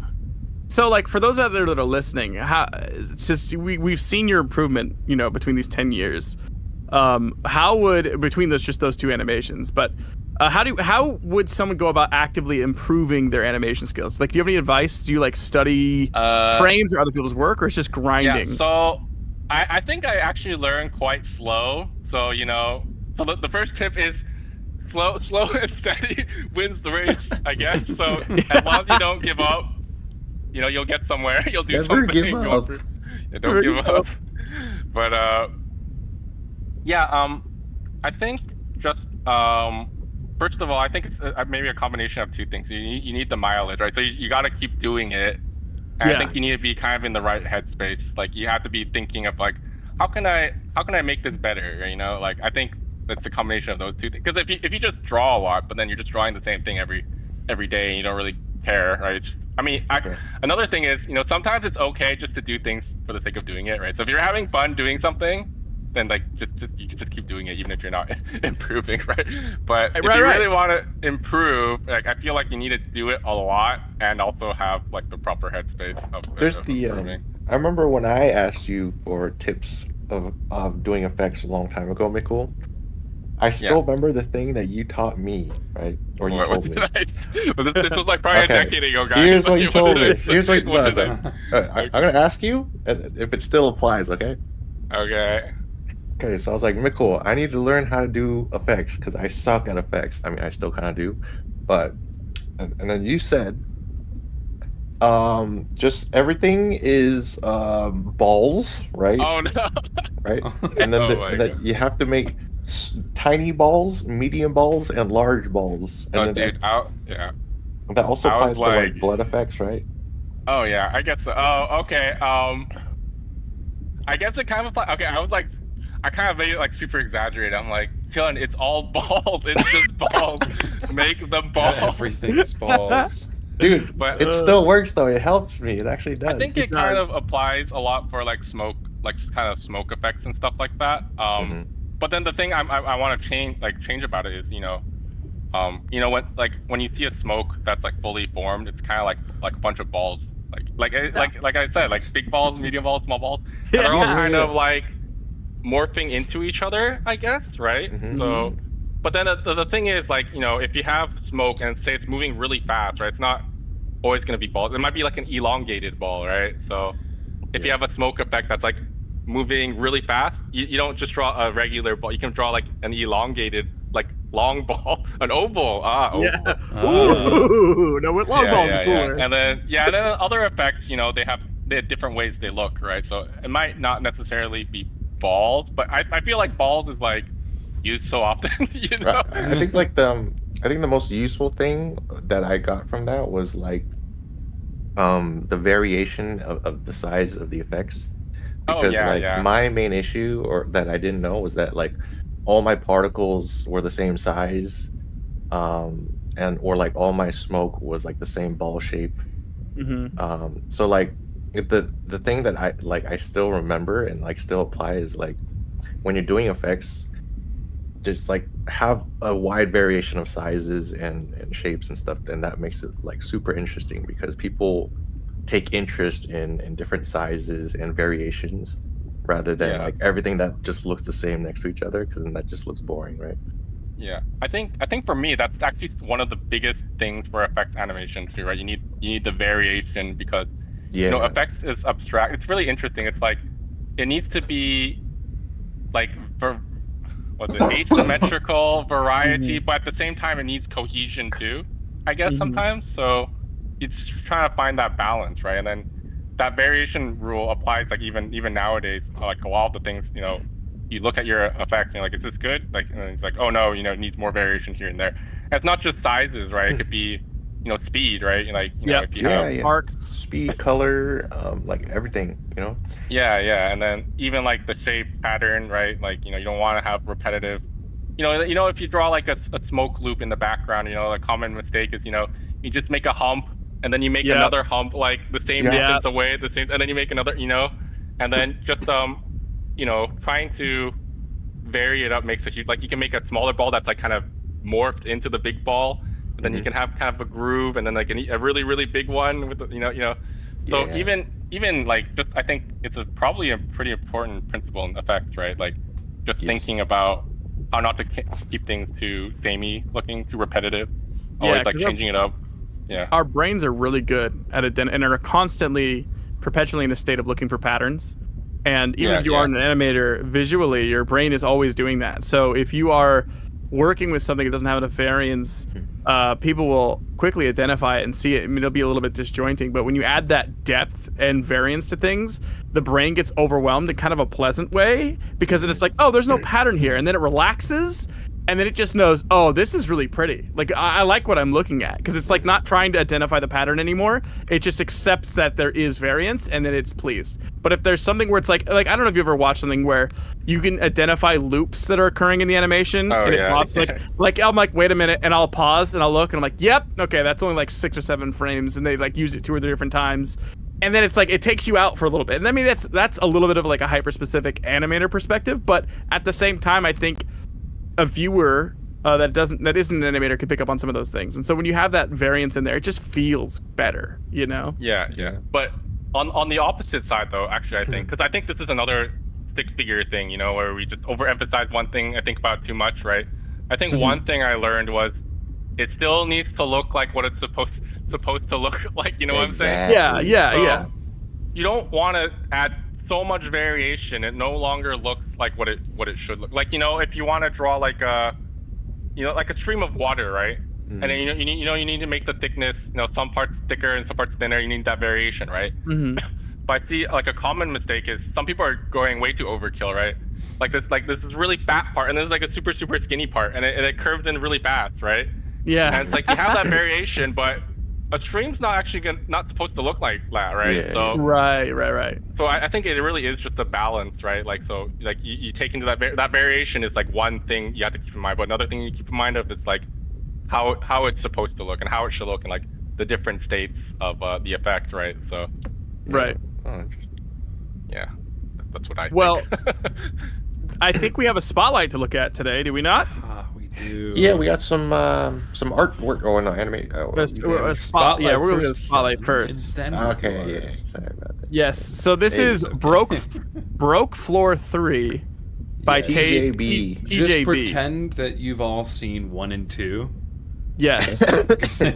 So like for those out there that are listening, it's just we've seen your improvement, between these 10 years. How would between those two animations, but how would someone go about actively improving their animation skills? Like, do you have any advice? Do you like study frames or other people's work, or it's just grinding? Yeah, so I think I actually learn quite slow. So so the first tip is slow and steady wins the race, I guess. So as long as you don't give up, you'll get somewhere. You'll do Never something. give up. Don't give up. But I think just first of all, I think it's maybe a combination of two things. You need the mileage, right? So you got to keep doing it. And I think you need to be kind of in the right headspace. Like you have to be thinking of like, how can I make this better? Like I think it's a combination of those two things. Because if you just draw a lot, but then you're just drawing the same thing every day, and you don't really care, right? Another thing is, sometimes it's okay just to do things for the sake of doing it, right? So if you're having fun doing something, then like you can just keep doing it even if you're not improving, right? But if you really want to improve, like I feel like you need to do it a lot and also have like the proper headspace of improving. I remember when I asked you for tips of doing effects a long time ago, Miccool. I still remember the thing that you taught me, right? Or you told me. This was like probably a decade ago, guys. Here's what you told me. Here's what I'm gonna ask you if it still applies, okay? Okay, so I was like, Miccool, I need to learn how to do effects because I suck at effects. I mean, I still kind of do, but and then you said, just everything is balls, right? Oh no! Right, and then you have to make tiny balls, medium balls, and large balls. And that also applies for like blood effects, right? Oh yeah, I guess so. Oh, okay. I guess it kind of applies. Okay, I kind of made it like super exaggerated. I'm like, Hyun, it's all balls. It's just balls. Make them balls. Everything's balls. Dude, but it still works though. It helps me. It actually does. I think it kind of applies a lot for like smoke, like kind of smoke effects and stuff like that. But then the thing I want to change about it is, when you see a smoke that's like fully formed, it's kind of like a bunch of balls, like I said, like big balls, medium balls, small balls. And they're all kind of like morphing into each other, I guess, right? So, but then the thing is, like, if you have smoke and say it's moving really fast, right? It's not always going to be balls. It might be like an elongated ball, right? So if you have a smoke effect that's like moving really fast, you don't just draw a regular ball. You can draw like an elongated, like long ball, an oval. Oval. Ooh, no, with long balls is cooler. And then other effects, they have different ways they look, right? So it might not necessarily be balls, but I feel like balls is like used so often. I think the most useful thing that I got from that was like the variation of the size of the effects. Because my main issue or that I didn't know was that like all my particles were the same size, or like all my smoke was like the same ball shape. So like the thing that I still remember and like still apply is like when you're doing effects, just like have a wide variation of sizes and shapes and stuff, and that makes it like super interesting because people take interest in different sizes and variations rather than like everything that just looks the same next to each other, because then that just looks boring, right? Yeah, I think for me that's actually one of the biggest things for effects animation too, right? You need the variation because effects is abstract. It's really interesting. It's like it needs to be like asymmetrical variety, but at the same time it needs cohesion too, I guess sometimes. So it's trying to find that balance, right? And then that variation rule applies like even nowadays, like a lot of the things, you look at your effects and you're like, is this good? Like, and it's like, oh no, it needs more variation here and there. And it's not just sizes, right? It could be, speed, right? Like, if you have arcs, speed, color, like everything, Yeah, and then even like the shape pattern, right? Like, you don't want to have repetitive. If you draw like a smoke loop in the background, a common mistake is, you just make a hump and then you make another hump like the same distance away, and then you make another, and then just trying to vary it up makes a huge, like you can make a smaller ball that's like kind of morphed into the big ball, and then you can have kind of a groove, and then like a really really big one with So even like just I think it's probably a pretty important principle in effects, right? Like just thinking about how not to keep things too samey looking, too repetitive, always like changing it up. Yeah, our brains are really good at it and are constantly, perpetually in a state of looking for patterns. And even if you are an animator, visually, your brain is always doing that. So if you are working with something that doesn't have enough variance, people will quickly identify it and see it. I mean, it'll be a little bit disjointing, but when you add that depth and variance to things, the brain gets overwhelmed in kind of a pleasant way, because then it's like, oh, there's no pattern here. And then it relaxes, and then it just knows, oh, this is really pretty. Like, I like what I'm looking at, because it's like not trying to identify the pattern anymore. It just accepts that there is variance, and then it's pleased. But if there's something where it's like I don't know if you ever watched something where you can identify loops that are occurring in the animation. Oh, like I'm like, wait a minute, and I'll pause and I'll look and I'm like, yep, okay, that's only like 6 or 7 frames, and they like use it 2 or 3 different times. And then it's like it takes you out for a little bit. And I mean that's a little bit of like a hyper specific animator perspective, but at the same time I think a viewer that isn't an animator could pick up on some of those things. And so when you have that variance in there, it just feels better, Yeah. But on the opposite side though, actually I think, because I think this is another stick-figure thing, where we just overemphasize one thing, I think about too much, right? I think one thing I learned was it still needs to look like what it's supposed to look like, what I'm saying? Yeah. You don't want to add so much variation, it no longer looks like what it should look like. If you want to draw like a like a stream of water, right? And then you need to make the thickness, some parts thicker and some parts thinner. You need that variation, right? But I see like a common mistake is some people are going way too overkill, right? Like this is really fat part, and this is like a super super skinny part, and it curves in really fast, right? Yeah. And it's like you have that variation, but a stream's not actually not supposed to look like that, right? Yeah. So Right. So I think it really is just a balance, right? Like, so like you take into that variation is like one thing you have to keep in mind, but another thing you keep in mind of is like how it's supposed to look and how it should look, and like the different states of the effect, right? So right. Oh, interesting. Yeah, that's what I think. Well, I think we have a spotlight to look at today, do we not? We do. Yeah, we got some artwork going on anime. We're going to spotlight first. Okay, yeah. Sorry about that. Yes, so this is Broke Floor 3 by TJB. Just pretend that you've all seen 1 and 2. Yes.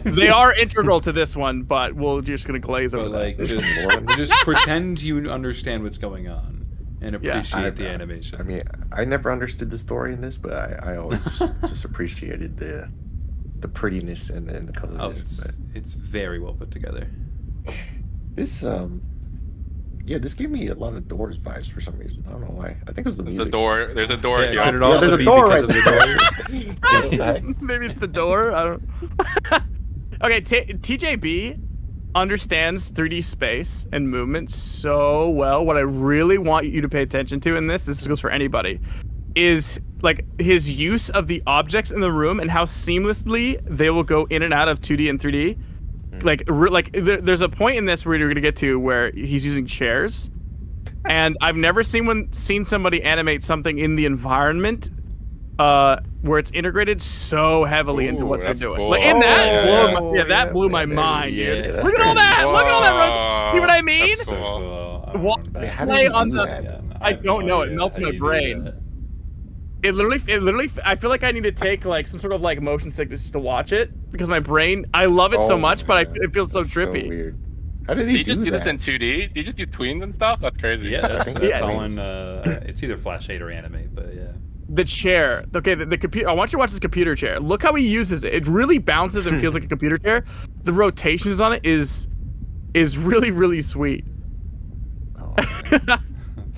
They are integral to this one, but we're just going to glaze over like, that. just pretend you understand what's going on and appreciate the animation. I mean, I never understood the story in this, but I always just appreciated the prettiness and the colors. It's very well put together. This this gave me a lot of Doors vibes for some reason. I don't know why. I think it was the music. There's a door. Yeah, could it also there's a be door because right of the doors? Maybe it's the door. I don't. Okay, TJB understands 3D space and movement so well. What I really want you to pay attention to in this goes for anybody, is like his use of the objects in the room and how seamlessly they will go in and out of 2D and 3D. There's a point in this where you're gonna get to where he's using chairs, and I've never seen somebody animate something in the environment where it's integrated so heavily into what they're doing. Cool. Like in that blew my mind, dude. Yeah, Look at all that! Look at all that! See what I mean? That's cool. Play on the. I don't know. It melts my brain. It literally. I feel like I need to take like some sort of like motion sickness just to watch it, because my brain. I love it so much, but it feels so trippy. So weird. How did Did he you just do do this that? in 2D? Did you just do tweens and stuff? That's crazy. Yeah, that's Yeah. all in. It's either Flash 8 or Animate, but yeah. The chair. Okay, the computer. I want you to watch this computer chair. Look how he uses it. It really bounces and feels like a computer chair. The rotations on it is really, really sweet. Oh,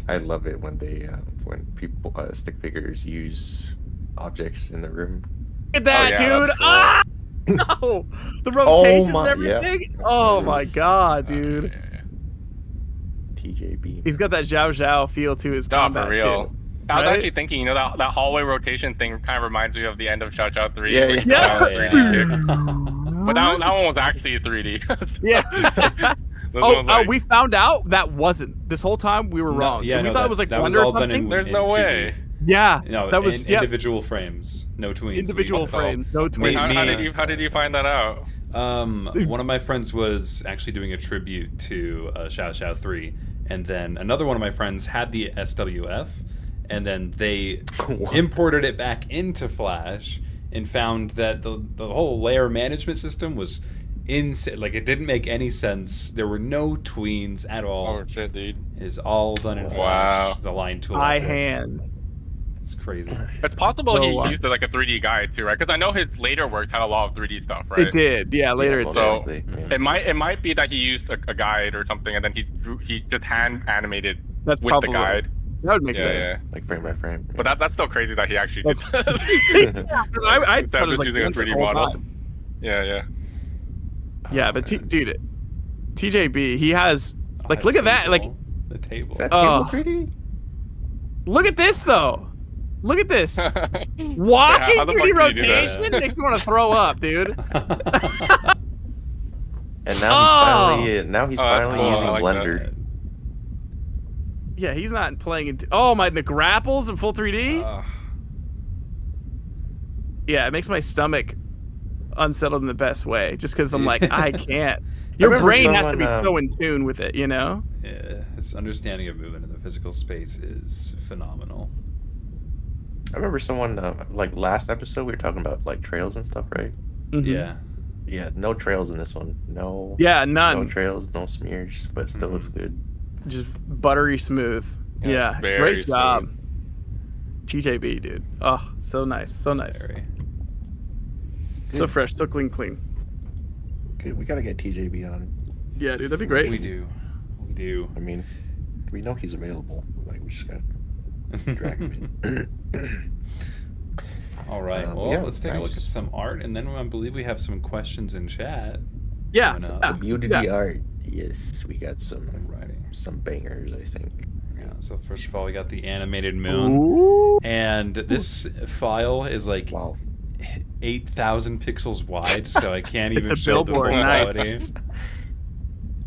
I love it when they when people stick figures use objects in the room. Look at that, yeah, dude. that's cool. Ah! No! The rotations my- and everything. yeah. Oh That my is- god, Yeah, dude. yeah. TJB. He's got that Zhao Zhao feel to his No, combat for real. too. I was Right? actually thinking, you know, that hallway rotation thing kind of reminds me of the end of Chow Chow 3. Yeah, with, yeah. Oh, 3D shit. yeah. But that one was actually 3D. Yeah. Those Oh, ones, like, we found out that wasn't. This whole time we were wrong. Yeah, we no, thought it was like that Blender or all done something. There's in no 2D. way. Yeah, No, that was individual frames, no tweens. individual Oh. frames, no twins. Me- How did you find that out? One of my friends was actually doing a tribute to Xiao Xiao 3, and then another one of my friends had the SWF, and then they imported it back into Flash and found that the whole layer management system was insane. Like, it didn't make any sense. There were no tweens at all. Oh shit, dude. It is all done in Flash. Wow. The line tool. By that's it. hand. It's crazy. It's possible So, he used like a 3D guide too, right? Because I know his later work had a lot of 3D stuff, right? It did. Yeah, later it most did. So likely, yeah. it might be that he used a guide or something, and then he just hand animated That's with probably the guide. That would make Yeah, sense. yeah. Like frame by frame. But that's still crazy that he actually That's- did that. I Instead thought of it was just like using a Blender the 3D whole model. time. Yeah. Yeah, Oh, but man. dude, TJB, he has like, look at that, like, the table. Is that Oh. table 3D? look at this though. Look at this. Yeah, Walking how the 3D fuck do you do that? rotation makes me want to throw up, dude. And now Oh. he's finally Oh, that's finally cool. using I like Blender. Yeah, he's not playing it. Oh my, the grapples in full 3D. Yeah, it makes my stomach unsettled in the best way. Just because I'm like, I can't. Your remember brain has to be someone, so in tune with it, you know? Yeah, his understanding of movement in the physical space is phenomenal. I remember someone like last episode we were talking about like trails and stuff, right? Mhm. Yeah. Yeah, no trails in this one. No. Yeah, No none. trails, no smears, but still looks good. Just buttery smooth. Yeah, very great job. TJB, dude. Oh, so nice. So nice. Very. So fresh, so clean. Good. We gotta get TJB on. Yeah, dude, that'd be great. We do. We do. I mean, we know he's available. Like we just gotta drag him in. All right. Well, yeah, let's take a look nice. at some art, and then I believe we have some questions in chat. Yeah. coming up. yeah. Community art. Yes, we got some Alrighty. bangers, I think. Yeah, so first of all, we got the animated moon, Ooh. and this file is like Wow. 8,000 pixels wide, so I can't It's even a show the full billboard, nice. quality.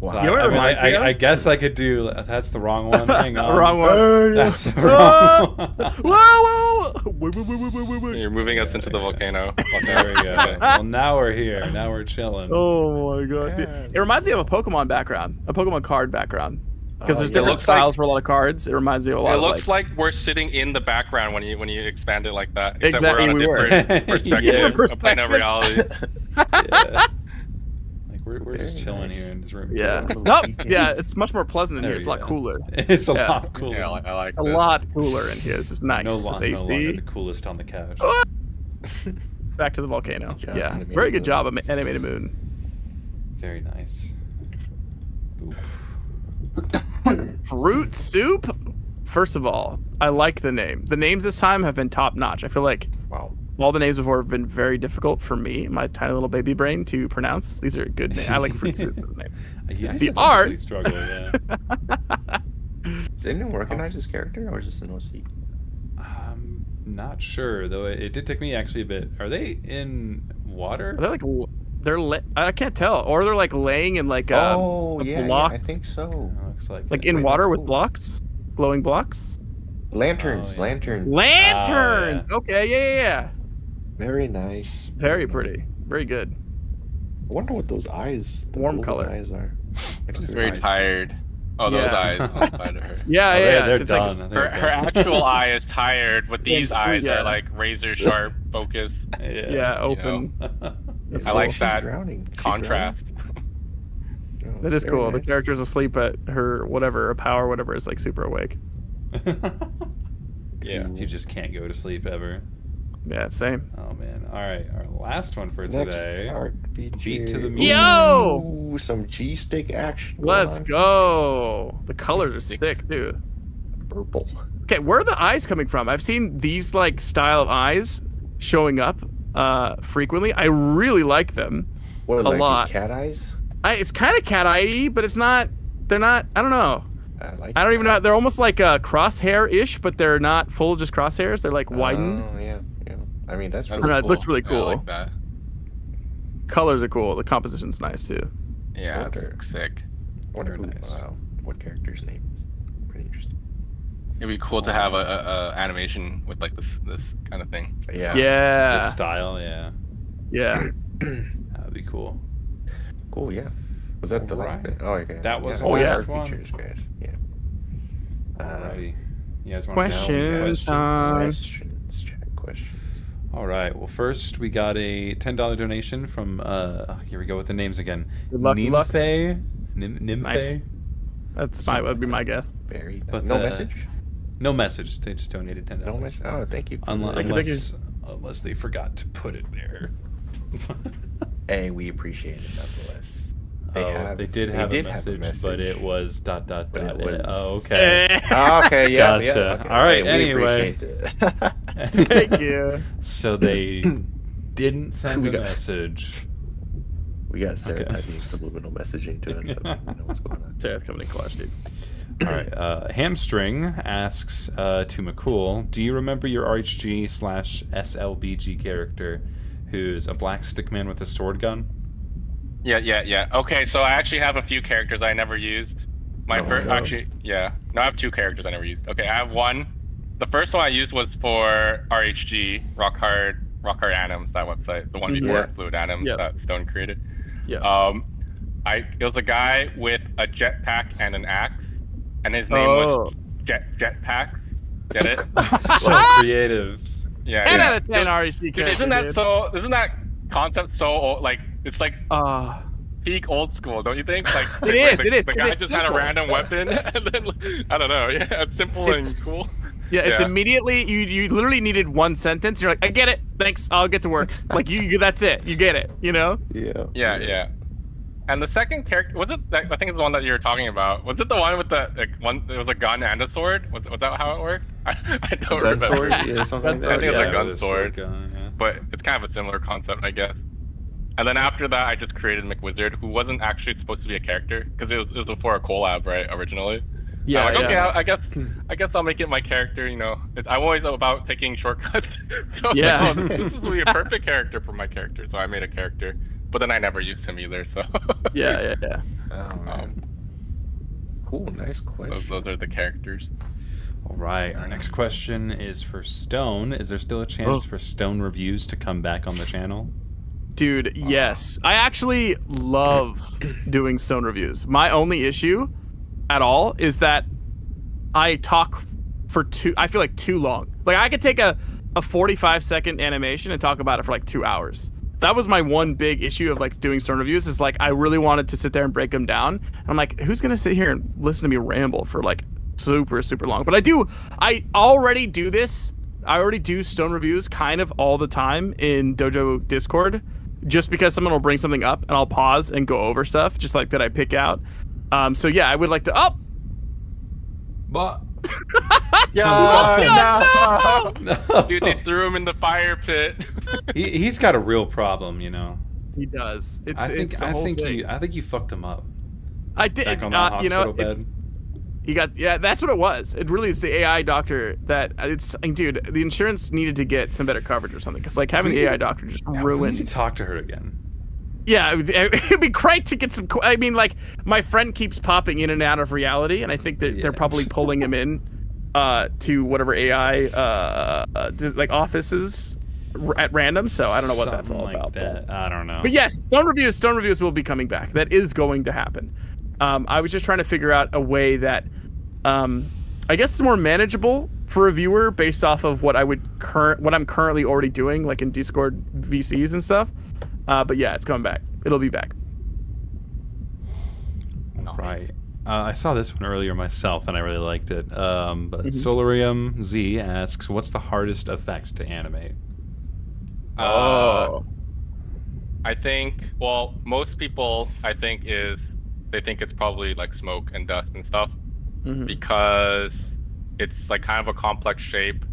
Wow. So You know what it I, mean, reminds me of? I guess I could do. That's the wrong one. Hang on. Wrong one. That's the Ah! wrong Whoa! one. You're moving us into the volcano. There we go. Well, now we're here. Now we're chilling. Oh my god. Dude. It reminds me of a Pokemon background, a Pokemon card background. Because there's yeah. different looks styles like- for a lot of cards. It reminds me of a lot It of looks like we're sitting in the background when you expand it like that. Except Exactly, we're we on were. a different Yeah. perspective, a plane of reality. Yeah. Like we're just Very chilling nice. here in this room. Yeah. chilling. Nope. Yeah, it's much more pleasant in There here. It's a you lot go. cooler. It's a Yeah. lot cooler. Yeah, I like It's a this. lot cooler in here. This is nice. No, It's no AC. longer the coolest on the couch. Back to the volcano. Good job, Yeah. Animated Very good Moon. job, Animated Moon. Very nice. Oop. Fruitsoup? First of all, I like the name. The names this time have been top notch. I feel like Wow. all the names before have been very difficult for me, my tiny little baby brain, to pronounce. These are good names. I like Fruitsoup as a name. Yeah, The I art- actually struggle, yeah. Does anyone recognize this character or is this an OC? I'm not sure though. It did take me actually a bit. Are they in water? Are they like I can't tell, or they're like laying in like Oh, a yeah, yeah, block, I think so. Looks like like it. in Wait, water that's with cool. blocks, glowing blocks. Lanterns, Oh, yeah. lanterns. Lanterns. yeah. Okay, yeah. Very nice. Very pretty. Very good. I wonder what those eyes, the Warm golden color. eyes are. Like, She's they're very nice. tired. Oh, those Yeah. eyes on the side of her. Yeah, Oh, yeah. they're It's like- done. They're Her done. actual eye is tired, but these Yeah, eyes yeah. are like razor sharp, focused. yeah, open. That's I cool. like She's that drowning. She's Contrast. drowning? That is very cool. The nice. character's asleep, but her power, whatever, is like super awake. Yeah. You just can't go to sleep ever. Yeah, same. Oh man. All right, our last one for Next today. art feature. Beat to the music. Yo! Ooh, some G-stick action. Let's going go. The colors are sick too. on. Purple. Okay, where are the eyes coming from? I've seen these like style of eyes showing up frequently. I really like them. What are A like lot. these cat eyes? It's kind of cat eye, but it's not. They're not. I don't know. I I don't even know. They're almost like crosshair-ish, but they're not full just crosshairs. They're like widened. Oh yeah. I mean that's I really don't know, it cool. looks really Yeah, I cool. like that. Colors are cool. The composition's nice too. Yeah, Okay. it's sick. Wonder Very who, nice. what character's name is. Pretty interesting. It'd be cool to have a animation with like this kind of thing. Yeah. The Yeah. style, yeah. Yeah. That'd be cool. Cool. Yeah. Was that the last Alright. bit? Oh, okay. That was yeah. the yeah. last Art one. features, guys. Yeah. Alrighty. You guys want Question to time. Questions. Chat questions. All right. Well, first we got a $10 donation from. Here we go with the names again. Good luck, good luck. Nymphe. Nice. That'd be my guess. Very. But no the- message. No message. They just donated $10. No message. Oh, thank you. Unless they forgot to put it there. Hey, we appreciate it nonetheless. They did have a message, but it was ... But it was- Oh, okay. Oh, okay. Yeah. Gotcha. Yeah, okay. All right, Hey, we anyway. appreciate it. Thank you. So they didn't send We a got- message. We got Sarah Okay. typing subliminal messaging to us. So we know what's going on. Sarah's coming in clutch, dude. All right. Hamstring asks to Miccool, do you remember your RHG/SLBG character who's a black stickman with a sword gun? Yeah. Okay, so I actually have a few characters I never used. My Let's first, go. actually, yeah. No, I have two characters I never used. Okay, I have one. The first one I used was for RHG, Rock Hard Anims, that website, the one before Yeah. Fluid Anims Yeah. that Stone created. Yeah. It was a guy with a jetpack and an axe, and his name was Jetpacks. Get it? So creative. Yeah. 10 yeah. out of 10 REC Dude, character, isn't that dude. so? Isn't that concept so old? Like it's like Uh, peak old school, don't you think? Like It is, the, it is, The 'cause guy it's just had a simple. random weapon, and then I don't know. Yeah, it's simple It's- and cool. yeah, it's Yeah. immediately you literally needed one sentence. You're like, I get it. Thanks. I'll get to work. Like you that's it. You get it. You know? Yeah. Yeah. And the second character was it? I think it's the one that you were talking about. Was it the one with the one? It was a gun and a sword. Was that how it worked? I don't Gun remember. sword? Yeah, something like I that. think it's Yeah. a gun with a sword. gun, yeah. But it's kind of a similar concept, I guess. And then after that, I just created Micwizard, who wasn't actually supposed to be a character because it was before a collab, right? Originally. Yeah. I'm like, yeah. okay, I guess I'll make it my character. You know, I'm always about taking shortcuts. So Yeah. I was like, oh, this would be a perfect character for my character. So I made a character, but then I never used him either. So Yeah. Oh, man. Cool. Nice question. those are the characters. All right. Our next question is for Stone. Is there still a chance Oh. for Stone reviews to come back on the channel? Dude, yes. I actually love doing Stone reviews. My only issue at all is that I talk for I feel like too long. Like I could take a 45-second animation and talk about it for like 2 hours. That was my one big issue of like doing Stone reviews is like I really wanted to sit there and break them down. And I'm like, who's gonna sit here and listen to me ramble for like super long? But I already do this. I already do Stone reviews kind of all the time in Dojo Discord, just because someone will bring something up and I'll pause and go over stuff just like that I pick out. So yeah, I would like to. Oh, But No. Dude, they threw him in the fire pit. he's got a real problem, you know. he does. It's I think it's a whole thing. I think you fucked him up. I did. Back on the hospital bed. He got that's what it was. It really is the AI doctor that it's. Dude, the insurance needed to get some better coverage or something because like having the AI doctor just We need to ruined. talk to her again. Yeah, it'd be great to get some. I mean, like my friend keeps popping in and out of reality, and I think that they're probably pulling him in to whatever AI like offices at random. So I don't know what that's all Something like about. that. I don't know. But yes, Stone reviews will be coming back. That is going to happen. I was just trying to figure out a way that I guess is more manageable for a viewer based off of what I'm currently already doing, like in Discord VCs and stuff. But yeah, it's coming back. It'll be back. right. I saw this one earlier myself, and I really liked it. But Mhm. Solarium Z asks, "What's the hardest effect to animate?" I think, well, most people, I think, they think it's probably like smoke and dust and stuff Mhm. because it's like kind of a complex shape.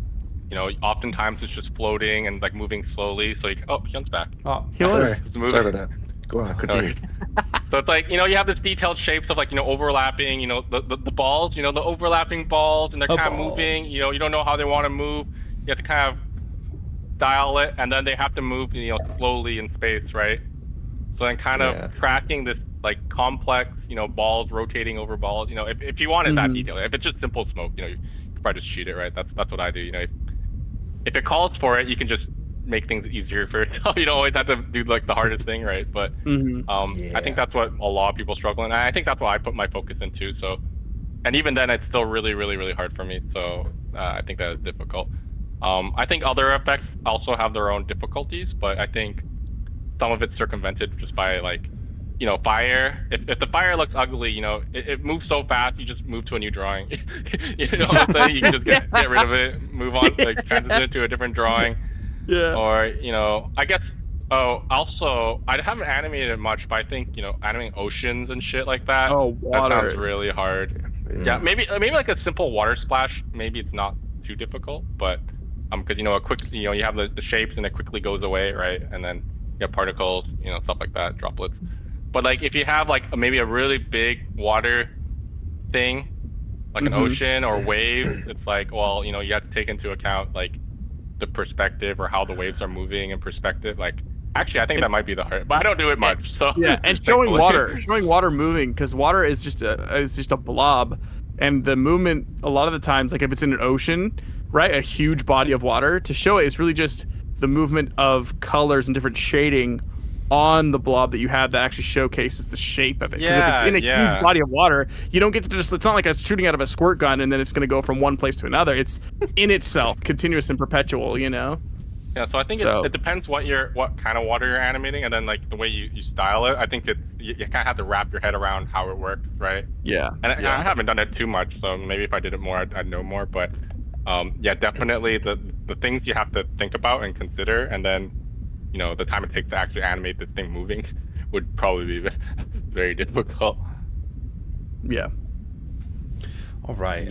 You know, oftentimes it's just floating and like moving slowly. So Hyun's back. Oh, He was. It's moving. Sorry about that. Go on, continue. So it's like, you know, you have this detailed shapes of like, you know, overlapping, you know, the balls, you know, the overlapping balls, and they're The kind of moving, balls. you know, you don't know how they want to move. You have to kind of dial it, and then they have to move, you know, slowly in space, right? So then kind Yeah. of tracking this like complex, you know, balls rotating over balls, you know, if you want it that detailed. If it's just simple smoke, you know, you could probably just cheat it, right? That's what I do, you know. If it calls for it, you can just make things easier for yourself. You don't always have to do like the hardest thing, right? But I think that's what a lot of people struggle in. And I think that's what I put my focus into. So, and even then, it's still really, really, really hard for me. So I think that is difficult. I think other effects also have their own difficulties, but I think some of it's circumvented just by like, you know, fire. If the fire looks ugly, you know, it moves so fast, you just move to a new drawing. You know what I'm saying? You can just get rid of it, move on, like transition to a different drawing. Yeah. Or, you know, I guess, also, I haven't animated much, but I think, you know, animating oceans and shit like that. Oh, water. That sounds really hard. Yeah, maybe like a simple water splash, maybe it's not too difficult, but, because, you know, you have the shapes and it quickly goes away, right? And then you have particles, you know, stuff like that, droplets. But, like, if you have, like, maybe a really big water thing, like an ocean or waves, it's like, well, you know, you have to take into account, like, the perspective or how the waves are moving in perspective. Like, actually, I think that might be the hard, but I don't do it much. So yeah, and showing water moving, because water is just a blob, and the movement a lot of the times, like if it's in an ocean, right, a huge body of water, to show it, it's really just the movement of colors and different shading on the blob that you have that actually showcases the shape of it. Because if it's in a huge body of water, you don't get to just, it's not like it's shooting out of a squirt gun and then it's going to go from one place to another. It's in itself, continuous and perpetual, you know? Yeah, so I think it depends what kind of water you're animating, and then like the way you style it. I think you kind of have to wrap your head around how it works, right? Yeah. And I haven't done it too much, so maybe if I did it more, I'd know more. But yeah, definitely the things you have to think about and consider, and then, you know, the time it takes to actually animate this thing moving would probably be very difficult. Yeah. All right.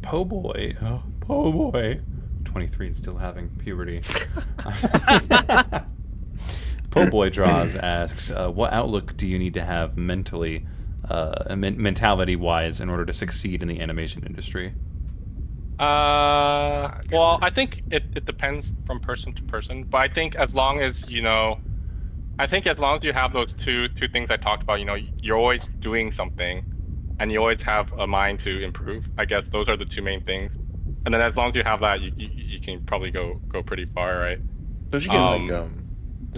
Po boy, 23 and still having puberty. Po boy draws asks, what outlook do you need to have mentally, mentality wise, in order to succeed in the animation industry? Well, I think it depends from person to person, but I think as long as you have those two things I talked about, you know, you're always doing something, and you always have a mind to improve. I guess those are the two main things, and then as long as you have that, you can probably go pretty far, right? Don't you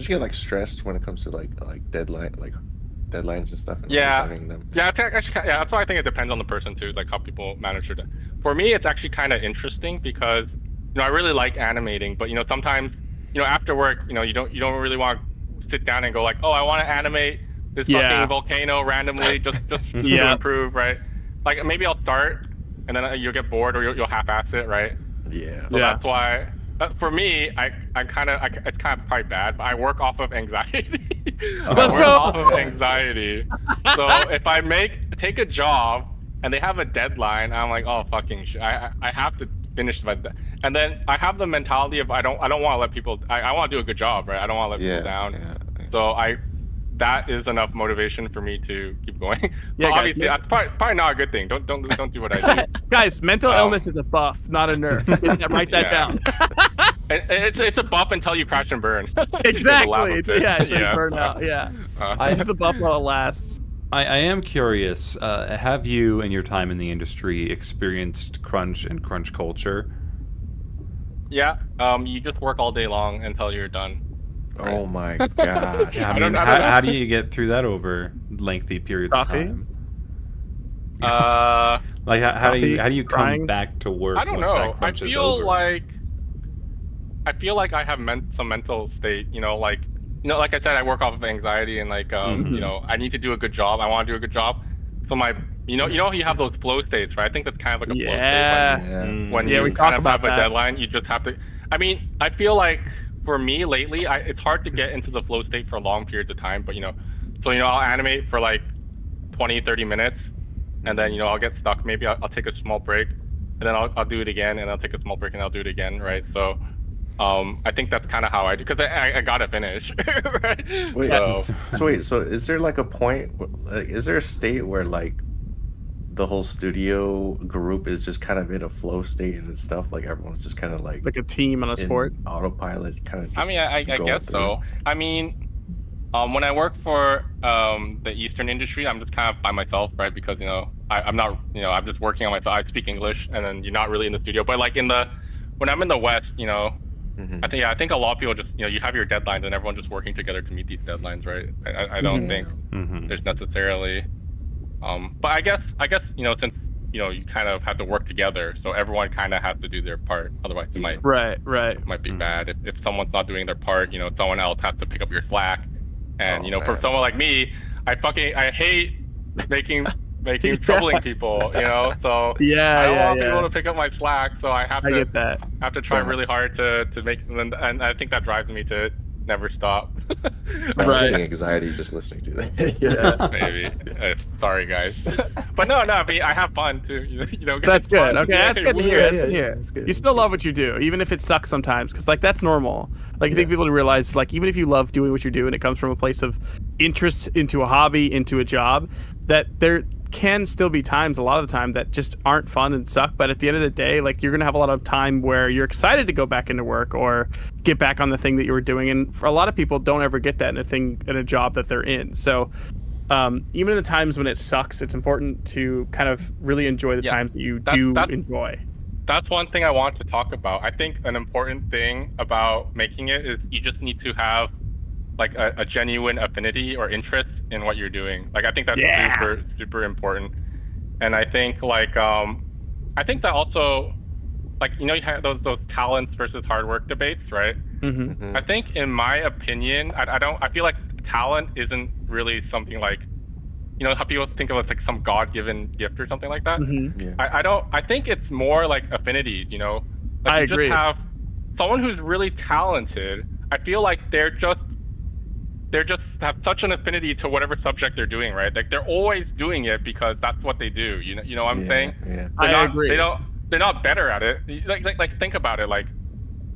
get like stressed when it comes to like deadlines and stuff? And having them? Yeah, that's why I think it depends on the person too, like how people manage it. For me, it's actually kind of interesting because, you know, I really like animating, but, you know, sometimes, you know, after work, you know, you don't really want to sit down and go like, oh, I want to animate this fucking volcano randomly just to improve, right? Like maybe I'll start and then you'll get bored or you'll half-ass it, right? Yeah. So that's why. For me, it's kind of probably bad, but I work off of anxiety. Let's go. Off of anxiety. So if I take a job and they have a deadline, I'm like, oh fucking shit, I have to finish by that. And then I have the mentality of I don't want to let people. I want to do a good job, right? I don't want to let people down. Yeah. So that is enough motivation for me to keep going. Yeah, guys, obviously that's probably not a good thing. Don't do what I do. Guys, mental illness is a buff, not a nerf. Write that down. It's a buff until you crash and burn. Exactly. Until you burn out. Yeah. It's the buff while it lasts. I am curious. Have you, in your time in the industry, experienced crunch and crunch culture? Yeah. You just work all day long until you're done. Right. Oh my gosh! I mean, how do you get through that over lengthy periods of time? Like how do you come back to work? I don't know. I feel like I have some mental state. You know, like I said, I work off of anxiety and like you know, I need to do a good job. I want to do a good job. so my you know you have those flow states, right? I think that's kind of like a flow Yeah. state Yeah. when Yeah, you we kind talk of about have a that. deadline. You just have to. I mean, I feel like for me lately, it's hard to get into the flow state for long periods of time. But so I'll animate for like 20, 30 minutes, and then I'll get stuck. Maybe I'll take a small break, and then I'll do it again, and I'll take a small break, and I'll do it again, right? So, I think that's kind of how I do, because I gotta finish, right? Wait, So, so is there like a point? Like, is there a state where like the whole studio group is just kind of in a flow state and stuff? Like everyone's just kind of like Like a team on a in sport. autopilot, kind of. I mean, I going guess through. so. I mean, when I work for the Eastern industry, I'm just kind of by myself, right? Because I'm not, I'm just working on myself. I speak English, and then you're not really in the studio. But like when I'm in the West, I think a lot of people just, you have your deadlines, and everyone's just working together to meet these deadlines, right? I don't think there's necessarily, but I guess since you kind of have to work together, so everyone kind of has to do their part. Otherwise, it might be bad if someone's not doing their part. Someone else has to pick up your slack. And for someone like me, I hate making troubling people, so I don't want people to pick up my slack, so I get that. have to try really hard to make them, and I think that drives me to never stop. I'm getting anxiety just listening to that. Yeah. Maybe. Sorry, guys. But no, I mean, I have fun too. That's good. Okay, that's good to hear. That's good to Yeah, hear. that's good. You still love what you do, even if it sucks sometimes, because like that's normal. Like I think people realize, like even if you love doing what you do and it comes from a place of interest into a hobby, into a job, that there can still be times, a lot of the time, that just aren't fun and suck. But at the end of the day, like you're gonna have a lot of time where you're excited to go back into work or get back on the thing that you were doing. And for a lot of people, don't ever get that in a job that they're in. So even in the times when it sucks, it's important to kind of really enjoy the times that you enjoy. That's one thing I want to talk about. I think an important thing about making it is you just need to have like a genuine affinity or interest in what you're doing. Like I think that's super, super important. And I think I think that also, like, you have those talents versus hard work debates, right? I think in my opinion, I feel like talent isn't really something like, how people think of it as like some God-given gift or something like that. I think it's more like affinity, like I you agree. just have someone who's really talented. I feel like they're just have such an affinity to whatever subject they're doing, right? Like they're always doing it because that's what they do. You know what I'm saying? Yeah. I agree. They're not better at it. Like think about it. Like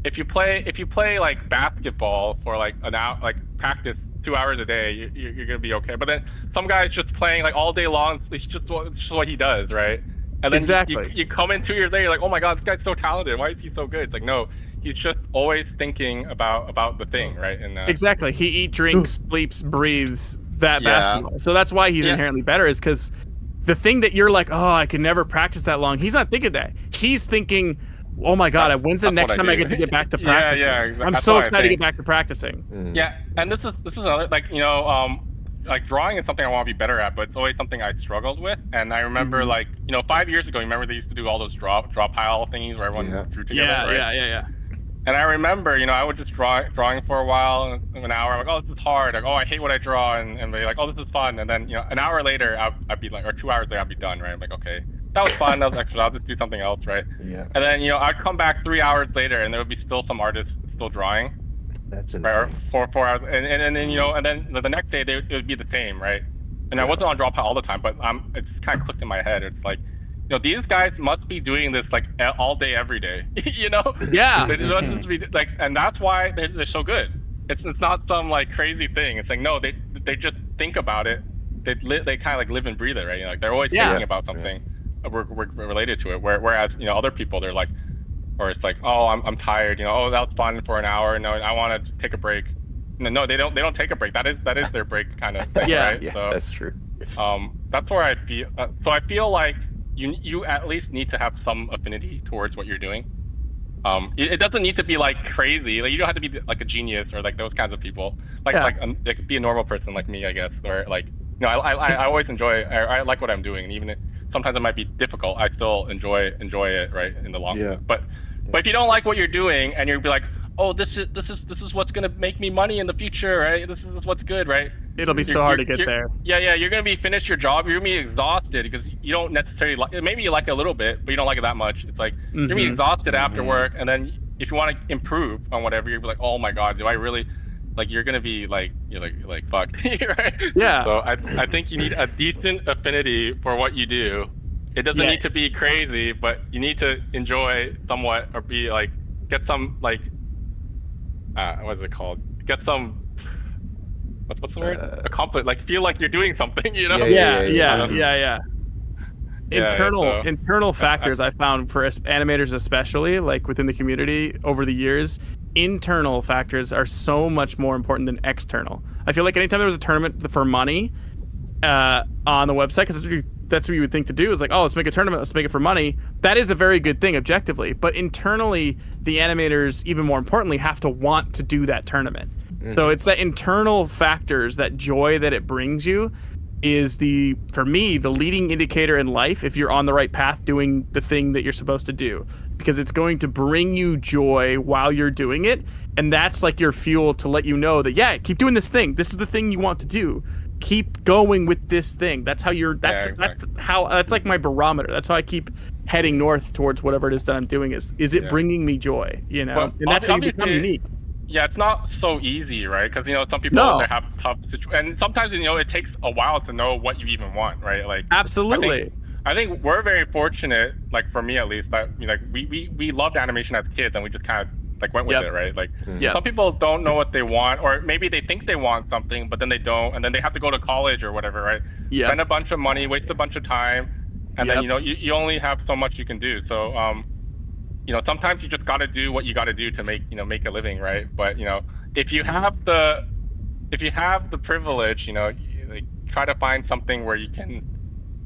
if you play like basketball for like an hour, like practice 2 hours a day, you're gonna be okay. But then some guy's just playing like all day long. It's just what he does, right? And then you come in 2 years later, you're like, oh my God, this guy's so talented. Why is he so good? It's like, no, he's just always thinking about the thing, right? And exactly, he eats, drinks, sleeps, breathes that basketball. So that's why he's inherently better, is because the thing that you're like, oh, I can never practice that long. He's not thinking that. He's thinking, oh my God, when's the next time I get to get back to practicing? Exactly. I'm so excited to get back to practicing. Yeah, and this is another, like, like drawing is something I want to be better at, but it's always something I struggled with. And I remember, like, 5 years ago, remember they used to do all those draw pile thingies where everyone drew together, right? Yeah. And I remember, I would just drawing for a while, an hour. I'm like, oh, this is hard. Like, oh, I hate what I draw, and be like, oh, this is fun. And then, an hour later, I'd be like, or 2 hours later, I'd be ddone, right? I'm like, okay, that was fun. That was extra. I'll just do something else, right? Yeah. And then, I'd come back 3 hours later, and there would be still some artists still drawing. That's insane. Right? 4 hours, and then and then the next day it would be the same, right? And I wasn't on draw pile all the time, but it just kind of clicked in my head. It's like, these guys must be doing this like all day, every day. Yeah. They must just be like, and that's why they're so good. It's not some like crazy thing. It's like, no, they just think about it. They kind of like live and breathe it, right? Like they're always thinking about something related to it. Whereas other people, they're like, or it's like, oh, I'm tired. Oh, that was fun for an hour. No, I want to take a break. No, they don't take a break. That is their break kind of thing, right? Yeah, so, that's true. That's where I feel. So I feel like you at least need to have some affinity towards what you're doing. It doesn't need to be like crazy. Like you don't have to be like a genius or like those kinds of people. Like be a normal person like me, I guess. Or like I always enjoy. I like what I'm doing, and even if sometimes it might be difficult, I still enjoy it, right, in the long run. But if you don't like what you're doing and you'll be like, oh, this is what's gonna make me money in the future, right? This is what's good, right? It'll be so hard to get there. Yeah, you're gonna be finished your job. You're gonna be exhausted because you don't necessarily like. Maybe you like it a little bit, but you don't like it that much. It's like you're gonna be exhausted after work, and then if you want to improve on whatever, you're like, oh my god, do I really? Like you're gonna be like you're like fuck. Right? Yeah. So I think you need a decent affinity for what you do. It doesn't need to be crazy, but you need to enjoy somewhat or be like get some like what is it called? Get some. What's the word? Accomplish, like feel like you're doing something, you know? Yeah. Internal factors I found for animators, especially like within the community over the years, internal factors are so much more important than external. I feel like anytime there was a tournament for money on the website, because that's what you would think to do is like, oh, let's make a tournament, let's make it for money. That is a very good thing objectively, but internally, the animators, even more importantly, have to want to do that tournament. So it's that internal factors, that joy that it brings you is for me, the leading indicator in life if you're on the right path doing the thing that you're supposed to do. Because it's going to bring you joy while you're doing it. And that's like your fuel to let you know that, keep doing this thing. This is the thing you want to do. Keep going with this thing. That's how that's like my barometer. That's how I keep heading north towards whatever it is that I'm doing is it bringing me joy, you know? Well, and that's how you become unique. Yeah, it's not so easy, right? Because some people have tough situations, and sometimes it takes a while to know what you even want, right? Like absolutely. I think we're very fortunate, like for me at least, that we loved animation as kids, and we just kind of like went with it, right? Like some people don't know what they want, or maybe they think they want something, but then they don't, and then they have to go to college or whatever, right? Spend a bunch of money, waste a bunch of time, and then you only have so much you can do. So sometimes you just got to do what you got to do to make a living, right? But if you have the privilege, try to find something where you can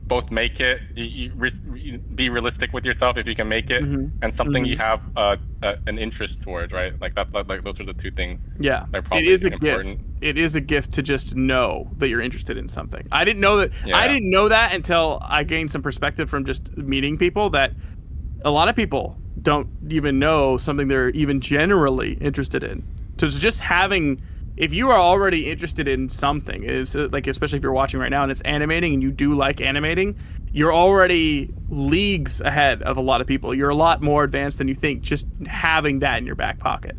both make it, be realistic with yourself if you can make it, and something you have an interest towards, right? Like that, like those are the two things. Yeah, it is a gift. It is a gift to just know that you're interested in something. I didn't know that. I didn't know that until I gained some perspective from just meeting people. That a lot of people don't even know something they're even generally interested in. So it's just if you are already interested in something, is like, especially if you're watching right now and it's animating and you do like animating, you're already leagues ahead of a lot of people. You're a lot more advanced than you think just having that in your back pocket.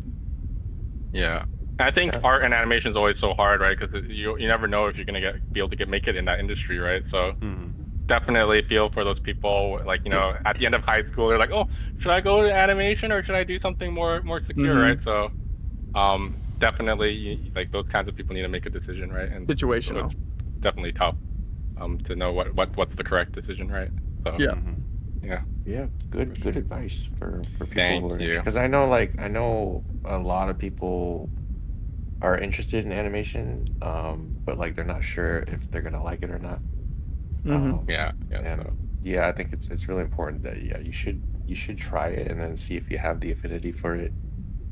Yeah. I think art and animation is always so hard, right? Because you never know if you're going to be able to make it in that industry, right? So definitely feel for those people, like, at the end of high school, they're like, oh, should I go to animation or should I do something more secure, right? So definitely, like, those kinds of people need to make a decision, right? And situational. So it's definitely tough to know what's the correct decision, right? So yeah, good advice for people. Thank you. Because I know a lot of people are interested in animation, but like they're not sure if they're gonna like it or not. I think it's really important that you should try it and then see if you have the affinity for it.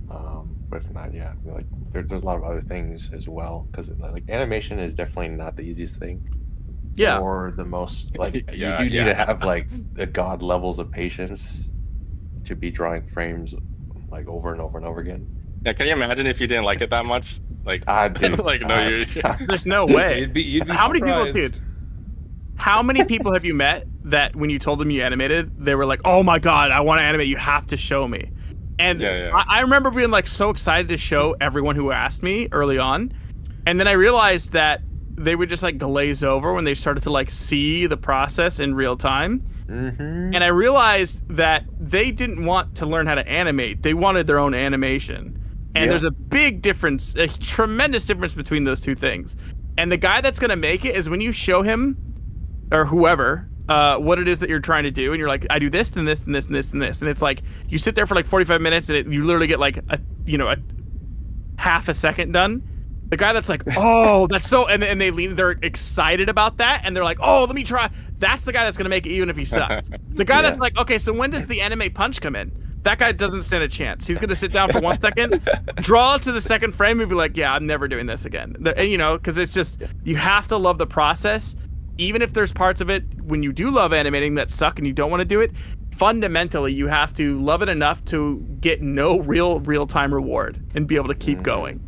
But if not, like there's a lot of other things as well, because like animation is definitely not the easiest thing. Or the most like you do need to have like the god levels of patience to be drawing frames like over and over and over again. Yeah, can you imagine if you didn't like it that much? Like there's no way. You'd be How surprised. many people did? How many people have you met that when you told them you animated, they were like, "Oh my god, I want to animate. You have to show me." And I remember being like so excited to show everyone who asked me early on, and then I realized that they would just like glaze over when they started to like see the process in real time. And I realized that they didn't want to learn how to animate; they wanted their own animation. And there's a big difference, a tremendous difference between those two things. And the guy that's gonna make it is when you show him, or whoever, what it is that you're trying to do, and you're like, I do this, and this, and this, and this, and this, and it's like you sit there for like 45 minutes, and you literally get like a half a second done. The guy that's like, oh, that's so, and they're excited about that, and they're like, oh, let me try. That's the guy that's gonna make it, even if he sucks. The guy that's like, okay, so when does the animate punch come in? That guy doesn't stand a chance. He's gonna sit down for 1 second, draw to the second frame, and be like, yeah, I'm never doing this again. And because it's just, you have to love the process. Even if there's parts of it when you do love animating that suck and you don't want to do it, fundamentally you have to love it enough to get no real-time reward and be able to keep going.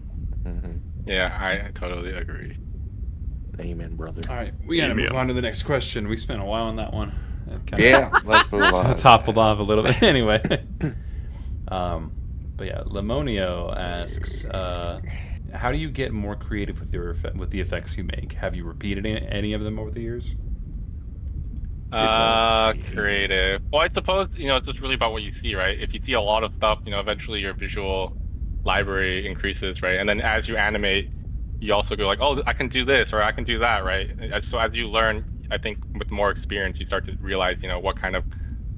Yeah, I totally agree. Amen, brother. All right, we gotta move on to the next question. We spent a while on that one. Yeah, let's move on. Toppled off a little bit. Anyway. But yeah, Lemonio asks, how do you get more creative with the effects you make? Have you repeated any of them over the years? Creative. Well, I suppose, it's just really about what you see, right? If you see a lot of stuff, eventually your visual library increases, right? And then as you animate, you also go like, oh, I can do this or I can do that, right? So as you learn, I think with more experience, you start to realize, what kind of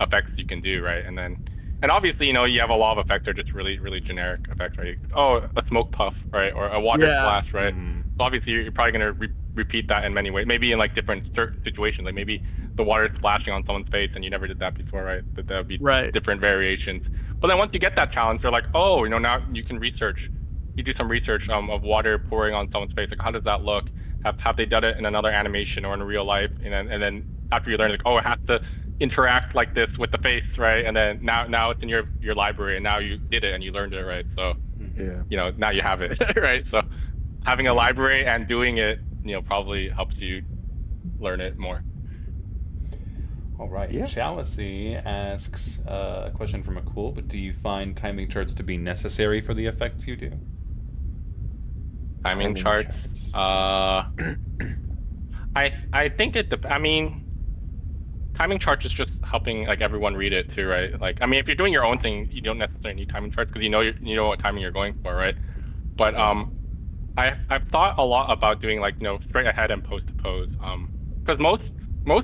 effects you can do, right? And obviously, you have a lot of effects that are just really, really generic effects, right? Oh, a smoke puff, right? Or a water splash, right? So obviously, you're probably going to repeat that in many ways. Maybe in like different situations, like maybe the water splashing on someone's face and you never did that before, right? That would be different variations. But then once you get that challenge, they're like, oh, now you can research. You do some research of water pouring on someone's face. Like, how does that look? Have they done it in another animation or in real life? And then after you learn, like, oh, it has to interact like this with the face, right? And then now it's in your library, and now you did it and you learned it, right? So now you have it, right? So having a library and doing it, probably helps you learn it more. All right. Yeah. Chalice asks a question from Miccool, but do you find timing charts to be necessary for the effects you do? Timing charts. I think timing charts is just helping like everyone read it too, right? Like, if you're doing your own thing, you don't necessarily need timing charts because you know what timing you're going for, right? But I've thought a lot about doing like straight ahead and pose to pose, because most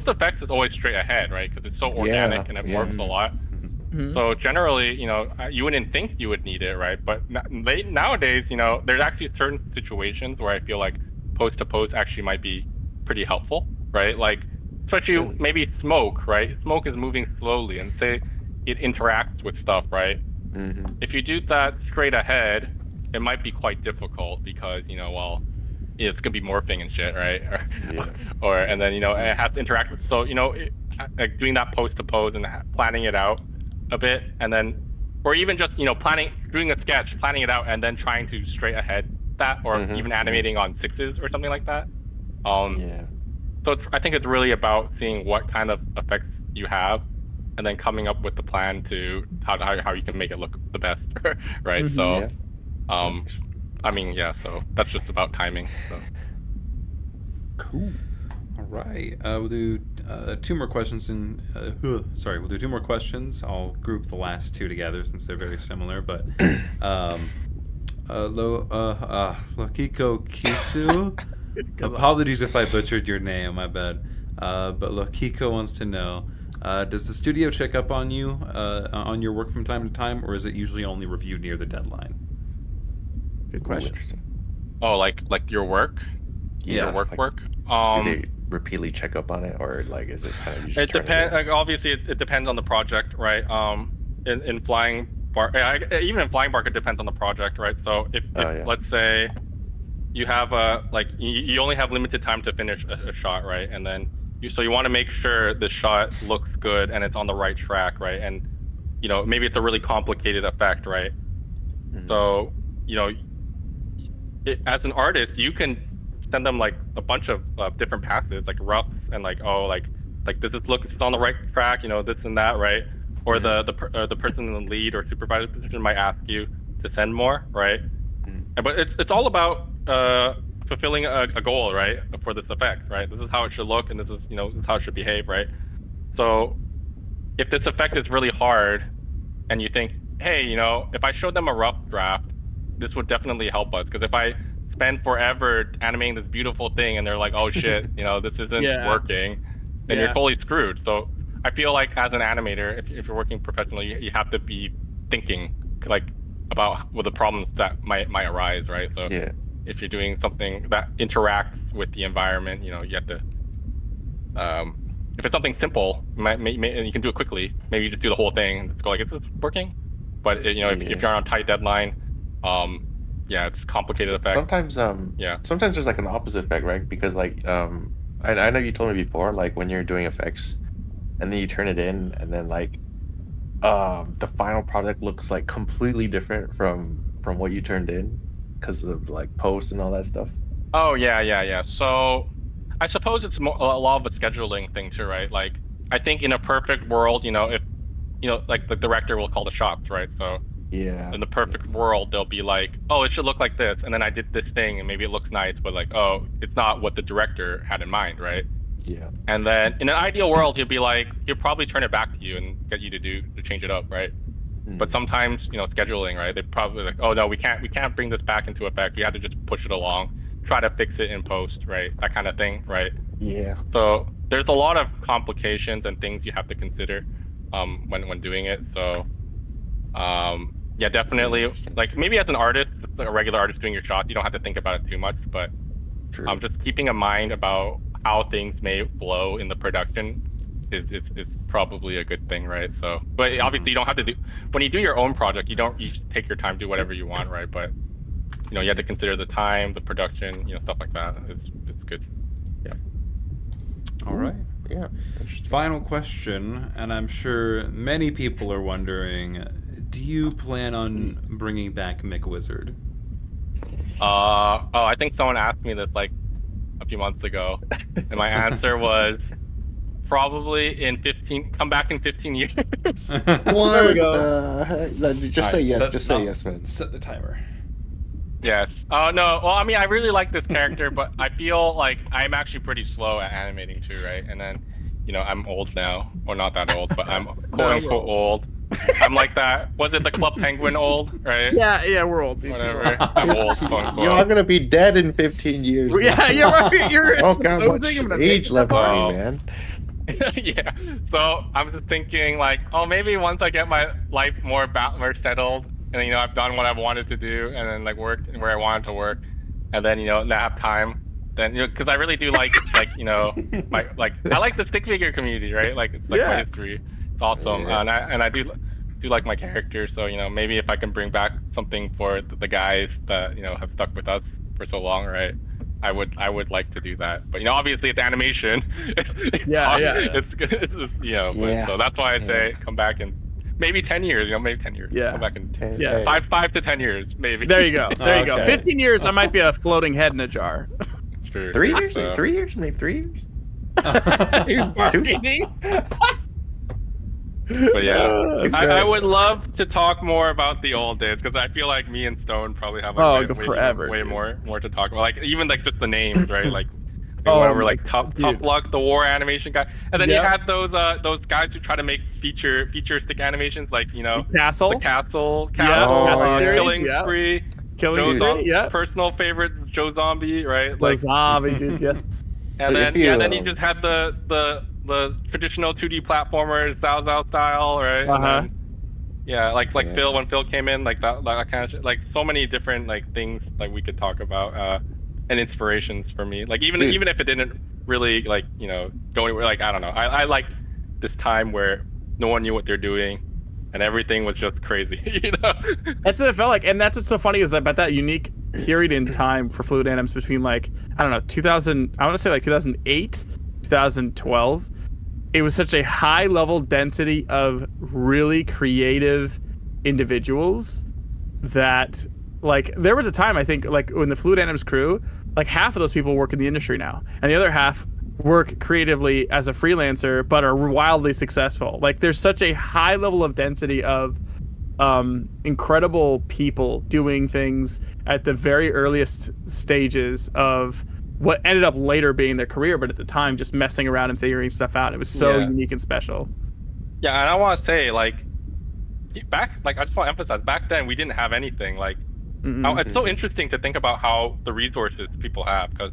effects is always straight ahead, right? Because it's so organic and it works a lot. Mm-hmm. So generally, you wouldn't think you would need it, right? But nowadays, there's actually certain situations where I feel like pose to pose actually might be pretty helpful, right? Like, especially maybe smoke, right? Smoke is moving slowly, and say it interacts with stuff, right? Mm-hmm. If you do that straight ahead, it might be quite difficult because, it's gonna be morphing and shit, right? And then it has to interact with. So like doing that pose to pose and planning it out a bit, and then, or even just doing a sketch, planning it out, and then trying to straight ahead that, or even animating on sixes or something like that. So I think it's really about seeing what kind of effects you have, and then coming up with the plan to how you can make it look the best, right? So, so that's just about timing. So. Cool. All right, we'll do two more questions. We'll do two more questions. I'll group the last two together since they're very similar. But Lokiko Kisu. Apologies if I butchered your name. My bad. But Lokiko wants to know: does the studio check up on you on your work from time to time, or is it usually only reviewed near the deadline? Good question. Oh, like your work? Yeah. Your work? Do they repeatedly check up on it, or like is it kind of? It depends. Like, obviously, it depends on the project, right? In Flying Bark, even in Flying Bark, it depends on the project, right? So if let's say you have you only have limited time to finish a shot, right? And then you want to make sure the shot looks good and it's on the right track, right? And maybe it's a really complicated effect, right? Mm-hmm. So as an artist, you can send them like a bunch of different passes, like roughs, and like this is on the right track, this and that, right? Or the person in the lead or supervisor position might ask you to send more, right? But it's all about fulfilling a goal, right, for this effect, right? This is how it should look, and this is how it should behave, right? So if this effect is really hard, and you think, hey, if I showed them a rough draft, this would definitely help us, because if I spend forever animating this beautiful thing and they're like, oh shit, this isn't working, then you're totally screwed. So I feel like as an animator, if you're working professionally, you have to be thinking like about the problems that might arise, right? So if you're doing something that interacts with the environment, you have to. If it's something simple, and you can do it quickly. Maybe you just do the whole thing and just go like, is this working? But if you're on a tight deadline, it's complicated effect. Sometimes sometimes there's like an opposite effect, right? Because like I know you told me before, like when you're doing effects and then you turn it in and then like the final product looks like completely different from what you turned in because of like post and all that stuff. Oh yeah. So I suppose it's a lot of a scheduling thing too, right? Like, I think in a perfect world, if like the director will call the shots, right? So Yeah. in the perfect world, they'll be like, oh, it should look like this, and then I did this thing, and maybe it looks nice, but like, oh, it's not what the director had in mind, right? Yeah. And then in an ideal world, he'll probably turn it back to you and get you to change it up, right? But sometimes, scheduling, right? They're probably like, oh no, we can't bring this back into effect. We have to just push it along, try to fix it in post, right? That kind of thing, right? Yeah. So there's a lot of complications and things you have to consider when doing it. So yeah, definitely. Like maybe as an artist, like a regular artist doing your shots, you don't have to think about it too much. But just keeping in mind about how things may flow in the production is probably a good thing, right? So, but obviously you don't have to do, when you do your own project, you take your time, do whatever you want, right? But you have to consider the time, the production, stuff like that. It's good. Yeah. All right. Yeah. Final question, and I'm sure many people are wondering, do you plan on bringing back Micwizard? I think someone asked me this like a few months ago, and my answer was probably come back in 15 years. What the heck? Just say yes. Just say yes, man. Set the timer. Yes. Oh no. Well, I mean, I really like this character, but I feel like I'm actually pretty slow at animating too, right? And then, I'm old now, or not that old, but I'm quote unquote old. I'm like that. Was it the Club Penguin old, right? Yeah, we're old. Whatever. I'm old. Quote unquote. You're gonna be dead in 15 years. Yeah, you're right. You're oh god, much age left on you, man. Yeah. So I'm just thinking like, oh, maybe once I get my life more settled, and I've done what I've wanted to do, and then like worked where I wanted to work, and then nap time. Then because I really do like my I like the stick figure community, right? Like it's like my history. It's awesome, and I do like my character. So maybe if I can bring back something for the guys that have stuck with us for so long, right? I would like to do that, but obviously it's animation. It's but, so that's why I say come back in maybe 10 years. Maybe 10 years. Yeah. Come back in 10. 5 to 10 years, maybe. There you go. There you go. 15 years, I might be a floating head in a jar. True. 3 years? 3 years? Maybe 3 years? You're bargaining. But yeah, I would love to talk more about the old days because I feel like me and Stone probably have way more to talk about. Like even like just the names, right? Like whatever, like Tough Luck, the war animation guy, and then you had those guys who try to make futuristic animations, like the Castle, Killing Spree, personal favorite Joe Zombie, right? Like Zombie, dude, yes. And then then you just had the traditional 2D platformers, Zao Zao style, right? And then, like Phil, when Phil came in, like that kind of shit. Like so many different like things like we could talk about and inspirations for me. Like even if it didn't really like go anywhere. Like I don't know. I like this time where no one knew what they're doing and everything was just crazy. That's what it felt like, and that's what's so funny is about that unique period in time for Fluid Anims between like I don't know 2000. I want to say like 2008, 2012. It was such a high level density of really creative individuals that like there was a time I think like when the Fluid Anims crew, like half of those people work in the industry now and the other half work creatively as a freelancer but are wildly successful. Like there's such a high level of density of incredible people doing things at the very earliest stages of what ended up later being their career, but at the time just messing around and figuring stuff out. It was so unique and special. Yeah, and I want to say like back, like I just want to emphasize, back then we didn't have anything. Like it's so interesting to think about how the resources people have, because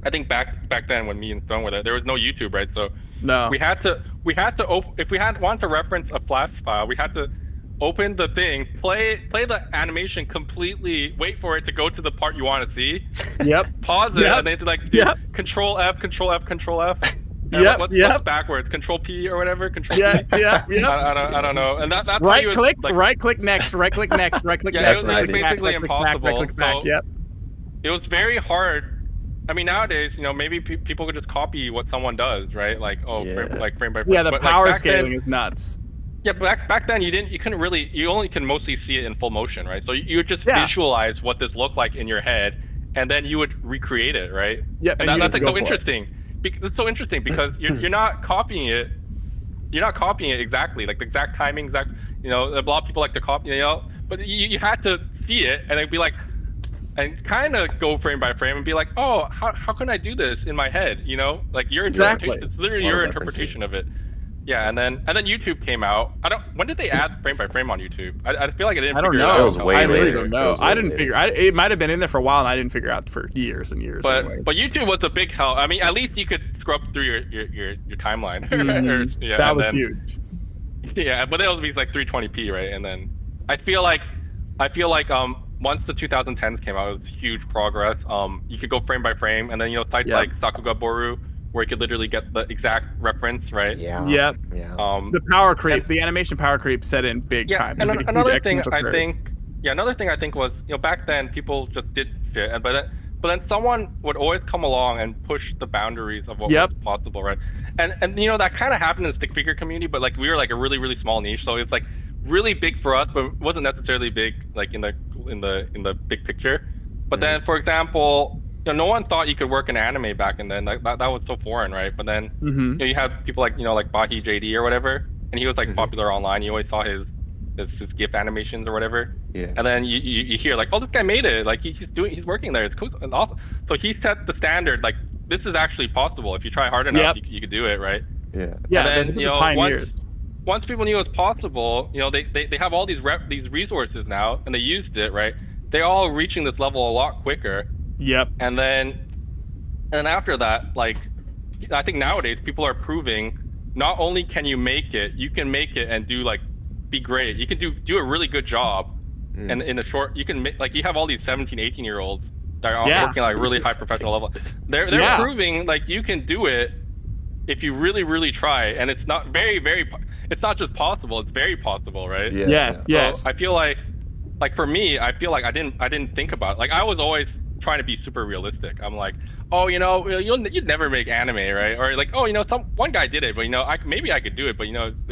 I think back then when me and Stone were there was no YouTube, right? So we had to if we wanted to reference a Flash file, we had to open the thing, play the animation completely, wait for it to go to the part you want to see. Pause it, and then like Control F, Control F, Control F. What's backwards? Control P or whatever. Control P. I don't know. And that's right click, like, right click next, right click next, right click next. It was basically impossible. It was very hard. I mean, nowadays, maybe people could just copy what someone does, right? Like frame by frame. Yeah, the power scaling is nuts. Yeah, back then you only can mostly see it in full motion, right? So you would just visualize what this looked like in your head, and then you would recreate it, right? Yeah, and that's like so interesting. It's so interesting because you're not copying it. You're not copying it exactly, like the exact timing, exact. You know, a lot of people like to copy, you know, but you had to see it and it'd be like, and kind of go frame by frame and be like, oh, how can I do this in my head? You know, like your interpretation. It's literally your interpretation of it. Yeah, and then YouTube came out. When did they add frame by frame on YouTube? I feel like I didn't. I don't figure know. It out. It was way I literally later. don't know. I didn't figure. It might have been in there for a while, and I didn't figure out for years and years. But YouTube was a big help. I mean, at least you could scrub through your timeline. That was huge. Yeah, but it was like 320p, right? And then I feel like once the 2010s came out, it was huge progress. You could go frame by frame, and then sites like Sakugaboru, where you could literally get the exact reference, right? Yeah. Yep. Yeah. The power creep, the animation power creep set in big time. And another thing I think was, back then people just did shit, but then someone would always come along and push the boundaries of what was possible, right? And that kind of happened in the stick figure community, but like we were like a really, really small niche, so it's like really big for us, but it wasn't necessarily big like in the big picture. But then, for example, no one thought you could work in anime back then. Like that was so foreign, right? But then you have people like like Bahi JD or whatever, and he was like popular online. You always saw his GIF animations or whatever. Yeah. And then you hear like, oh, this guy made it. Like he's working there. It's cool and awesome. So he set the standard. Like this is actually possible. If you try hard enough, you could do it, right? Yeah. Yeah. And then, pioneers. Once people knew it was possible, they have all these resources now, and they used it, right? They're all reaching this level a lot quicker. Yep. And then after that, like, I think nowadays people are proving not only can you make it, you can make it and be great. You can do a really good job, and in a short, you can make, like, you have all these 17, 18-year-olds that are working like really high professional level. They're proving like you can do it if you really, really try, and it's not it's not just possible, it's very possible, right? Yeah. Yes. So I feel like for me, I feel like I didn't think about it. Like I was always trying to be super realistic. I'm like, oh, you'd never make anime, right? Or like, oh, one guy did it, but maybe I could do it, but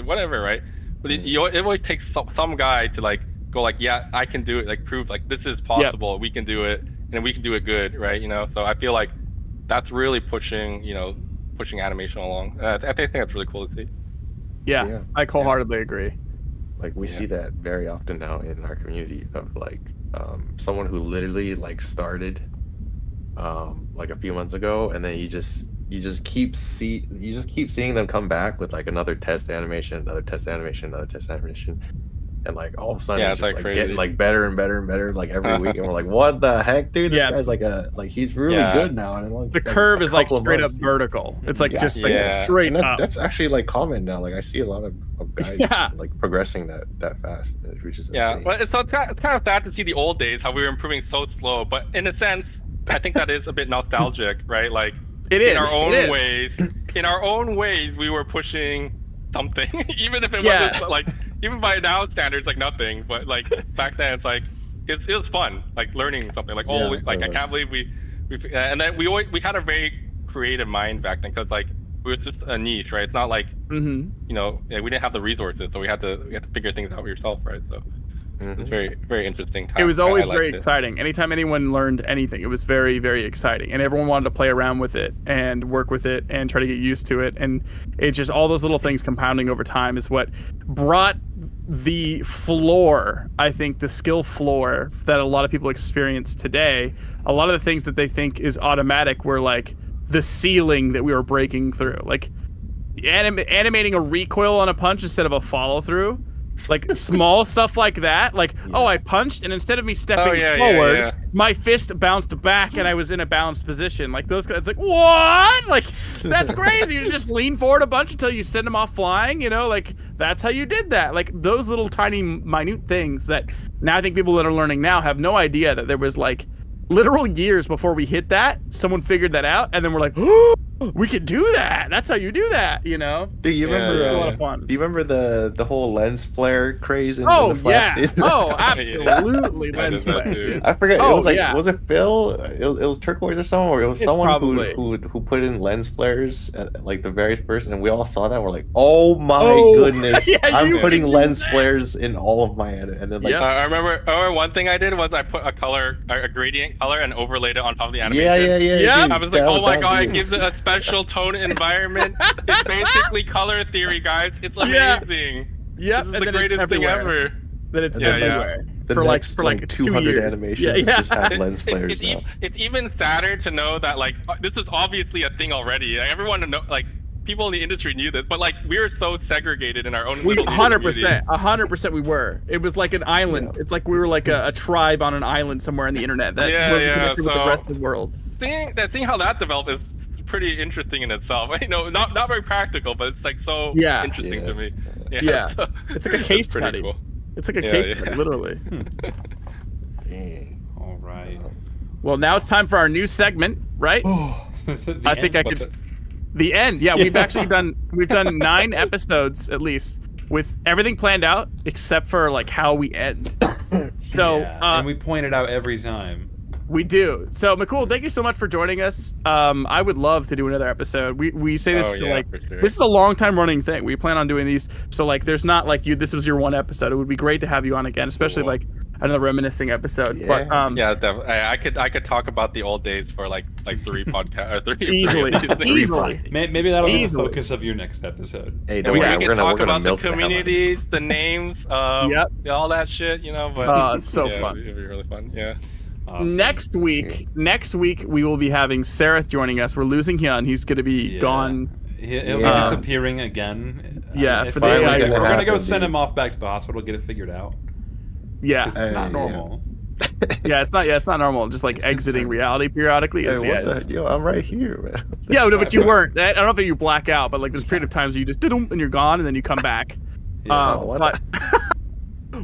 whatever, right? But it always takes some guy to like go like, yeah, I can do it, like prove like this is possible, we can do it, and we can do it good, right? So I feel like that's really pushing animation along. I think that's really cool to see. Yeah. I wholeheartedly agree. Like we see that very often now in our community of like someone who literally like started like a few months ago, and then you just keep seeing them come back with like another test animation, and like all of a sudden it's just like getting like better and better and better like every week, and we're like, what the heck, dude? This guy's like he's really good now, and like, the curve is like straight up vertical. It's like just like straight up. That's actually like common now. Like I see a lot of guys like progressing that fast, which is insane. But it's kind of sad to see the old days how we were improving so slow. But in a sense, I think that is a bit nostalgic, right? Like in our own ways, we were pushing something, even if it wasn't like, even by now standards, like nothing. But like back then, it's like it was fun, like learning something. Like I can't believe we and then we had a very creative mind back then, because like we were just a niche, right? It's not like we didn't have the resources, so we had to figure things out yourself, right? So it's very, very interesting time. It was always very exciting. Anytime anyone learned anything, it was very, very exciting, and everyone wanted to play around with it and work with it and try to get used to it. And it just, all those little things compounding over time is what brought the floor, I think, the skill floor that a lot of people experience today. A lot of the things that they think is automatic were like the ceiling that we were breaking through, like animating a recoil on a punch instead of a follow through. Like small stuff like that, like I punched, and instead of me stepping forward, my fist bounced back and I was in a balanced position. Like those guys, it's like, what? Like that's crazy. You just lean forward a bunch until you send them off flying, like that's how you did that. Like those little tiny minute things that now I think people that are learning now have no idea that there was like literal years before we hit that, someone figured that out, and then we're like, oh we could do that. That's how you do that, you know? Do you Yeah, remember? It's a lot yeah. of fun. Do you remember the whole lens flare craze in Oh, the Flash yeah. days? Oh, absolutely. I Lens did that flare. too. I forget. It Oh, was like, yeah. was it Phil? It was Turquoise or someone, or it was It's someone probably. who put in lens flares at, like the very first, and we all saw that. We're like, oh my Oh, goodness, yeah, I'm you putting did lens that. flares in all of my edit, and then like, Yep. I remember one thing I did was I put a gradient color and overlayed it on top of the animation. yeah. Yeah. dude, I was like, that oh my that god, you. it gives it a special tone environment. It's basically color theory, guys. It's Yeah. amazing. Yep. This is And the then it's greatest thing everywhere. ever. Then it's And then, everywhere. The For next, like 2 200 years. animations Yeah. just have lens flares it's, now. it's even sadder to know that like this is obviously a thing already. Like, everyone know, like people in the industry knew this, but like we're so segregated in our own We little community. 100% we were. It was like an island. Yeah. It's like we were like a tribe on an island somewhere on the internet that Yeah, wasn't yeah, connected with the so- rest of the world. Seeing how that developed is pretty interesting in itself. You know, not very practical, but it's like so Yeah. interesting Yeah. to me. Yeah. so It's like a it's case pretty study. cool. It's like a Yeah, case yeah. study, literally. Dang. All right. Well, now it's time for our new segment, right? I think I What's could. it? The end. Yeah, we've actually done 9 episodes at least with everything planned out except for like how we end. So and we point it out every time. we do. So Miccool, thank you so much for joining us. I would love to do another episode. We say this Oh, to yeah, like for sure. this is a long time running thing. We plan on doing these. So like there's not like you this was your one episode. It would be great to have you on again, especially Cool. like another reminiscing episode. Yeah. But Yeah, definitely. I could talk about the old days for like 3 podcasts. easily. of these things. Easily. Maybe that'll be the Easily. focus of your next episode. Hey, And don't we worry, can we're talk gonna about the milk the hell out of it. communities, the names, Yep. all that shit, you know. But Oh, it's so yeah, fun. It'd be really fun. Yeah. Awesome. Next week we will be having Sareth joining us. We're losing Hyun. He's going to be Yeah. gone. He'll Yeah. be disappearing again. Yeah, It's for finally the AI we're gonna happen, go send dude. him off back to the hospital, get it figured out. Yeah. 'Cause it's Hey, not yeah. normal. Yeah, it's not normal. Just like It's exiting concerning. reality periodically. Hey, Is, what yeah, the it's- Yo, I'm right here, man. yeah, no, but you weren't. I don't know if you black out, but like there's a period of times you just did-dum, and you're gone, and then you come back. Yeah. Oh, what But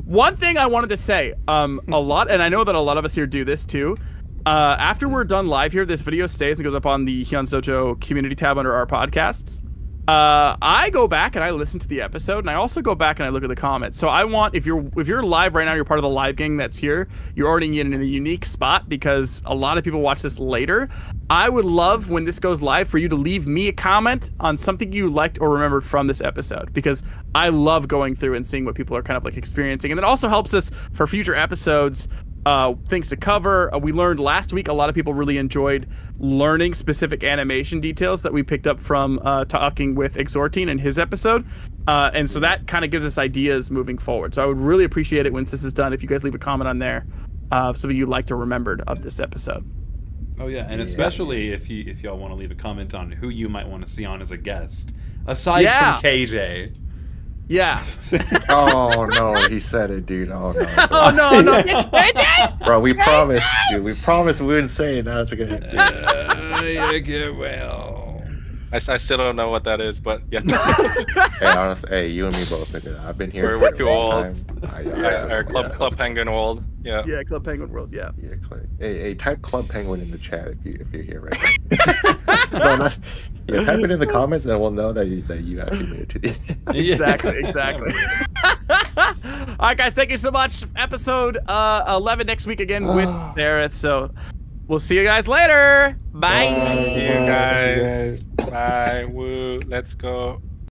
one thing I wanted to say, a lot, and I know that a lot of us here do this too. After we're done live here, this video stays and goes up on the Hyun's Dojo community tab under our podcasts. I go back and I listen to the episode, and I also go back and I look at the comments. So I want, if you're live right now, you're part of the live gang that's here. You're already in a unique spot because a lot of people watch this later. I would love when this goes live for you to leave me a comment on something you liked or remembered from this episode, because I love going through and seeing what people are kind of like experiencing, and it also helps us for future episodes. Things to cover. We learned last week a lot of people really enjoyed learning specific animation details that we picked up from talking with Exortine in his episode. And so that kind of gives us ideas moving forward. So I would really appreciate it once this is done if you guys leave a comment on there, something you'd like to remembered of this episode. Oh yeah, and especially if y'all want to leave a comment on who you might want to see on as a guest, aside Yeah. from KJ. Yeah. Oh no, he said it, dude. Oh no. Oh no. Bro, we promised, dude. We promised we wouldn't say it. Now it's gonna. Okay, well. I still don't know what that is, but yeah. Hey, honestly, hey, you and me both. Nigga. I've been here. We're for a too long old. time. Our Club Penguin World. Yeah. Yeah, Club Penguin World. Yeah. Yeah, hey, type Club Penguin in the chat if you're here right now. No, type it in the comments and we'll know that you actually made it to the end. Exactly. All right, guys, thank you so much. Episode 11 next week again with Sareth. So we'll see you guys later. Bye. Thank you guys. Bye. Woo. Let's go.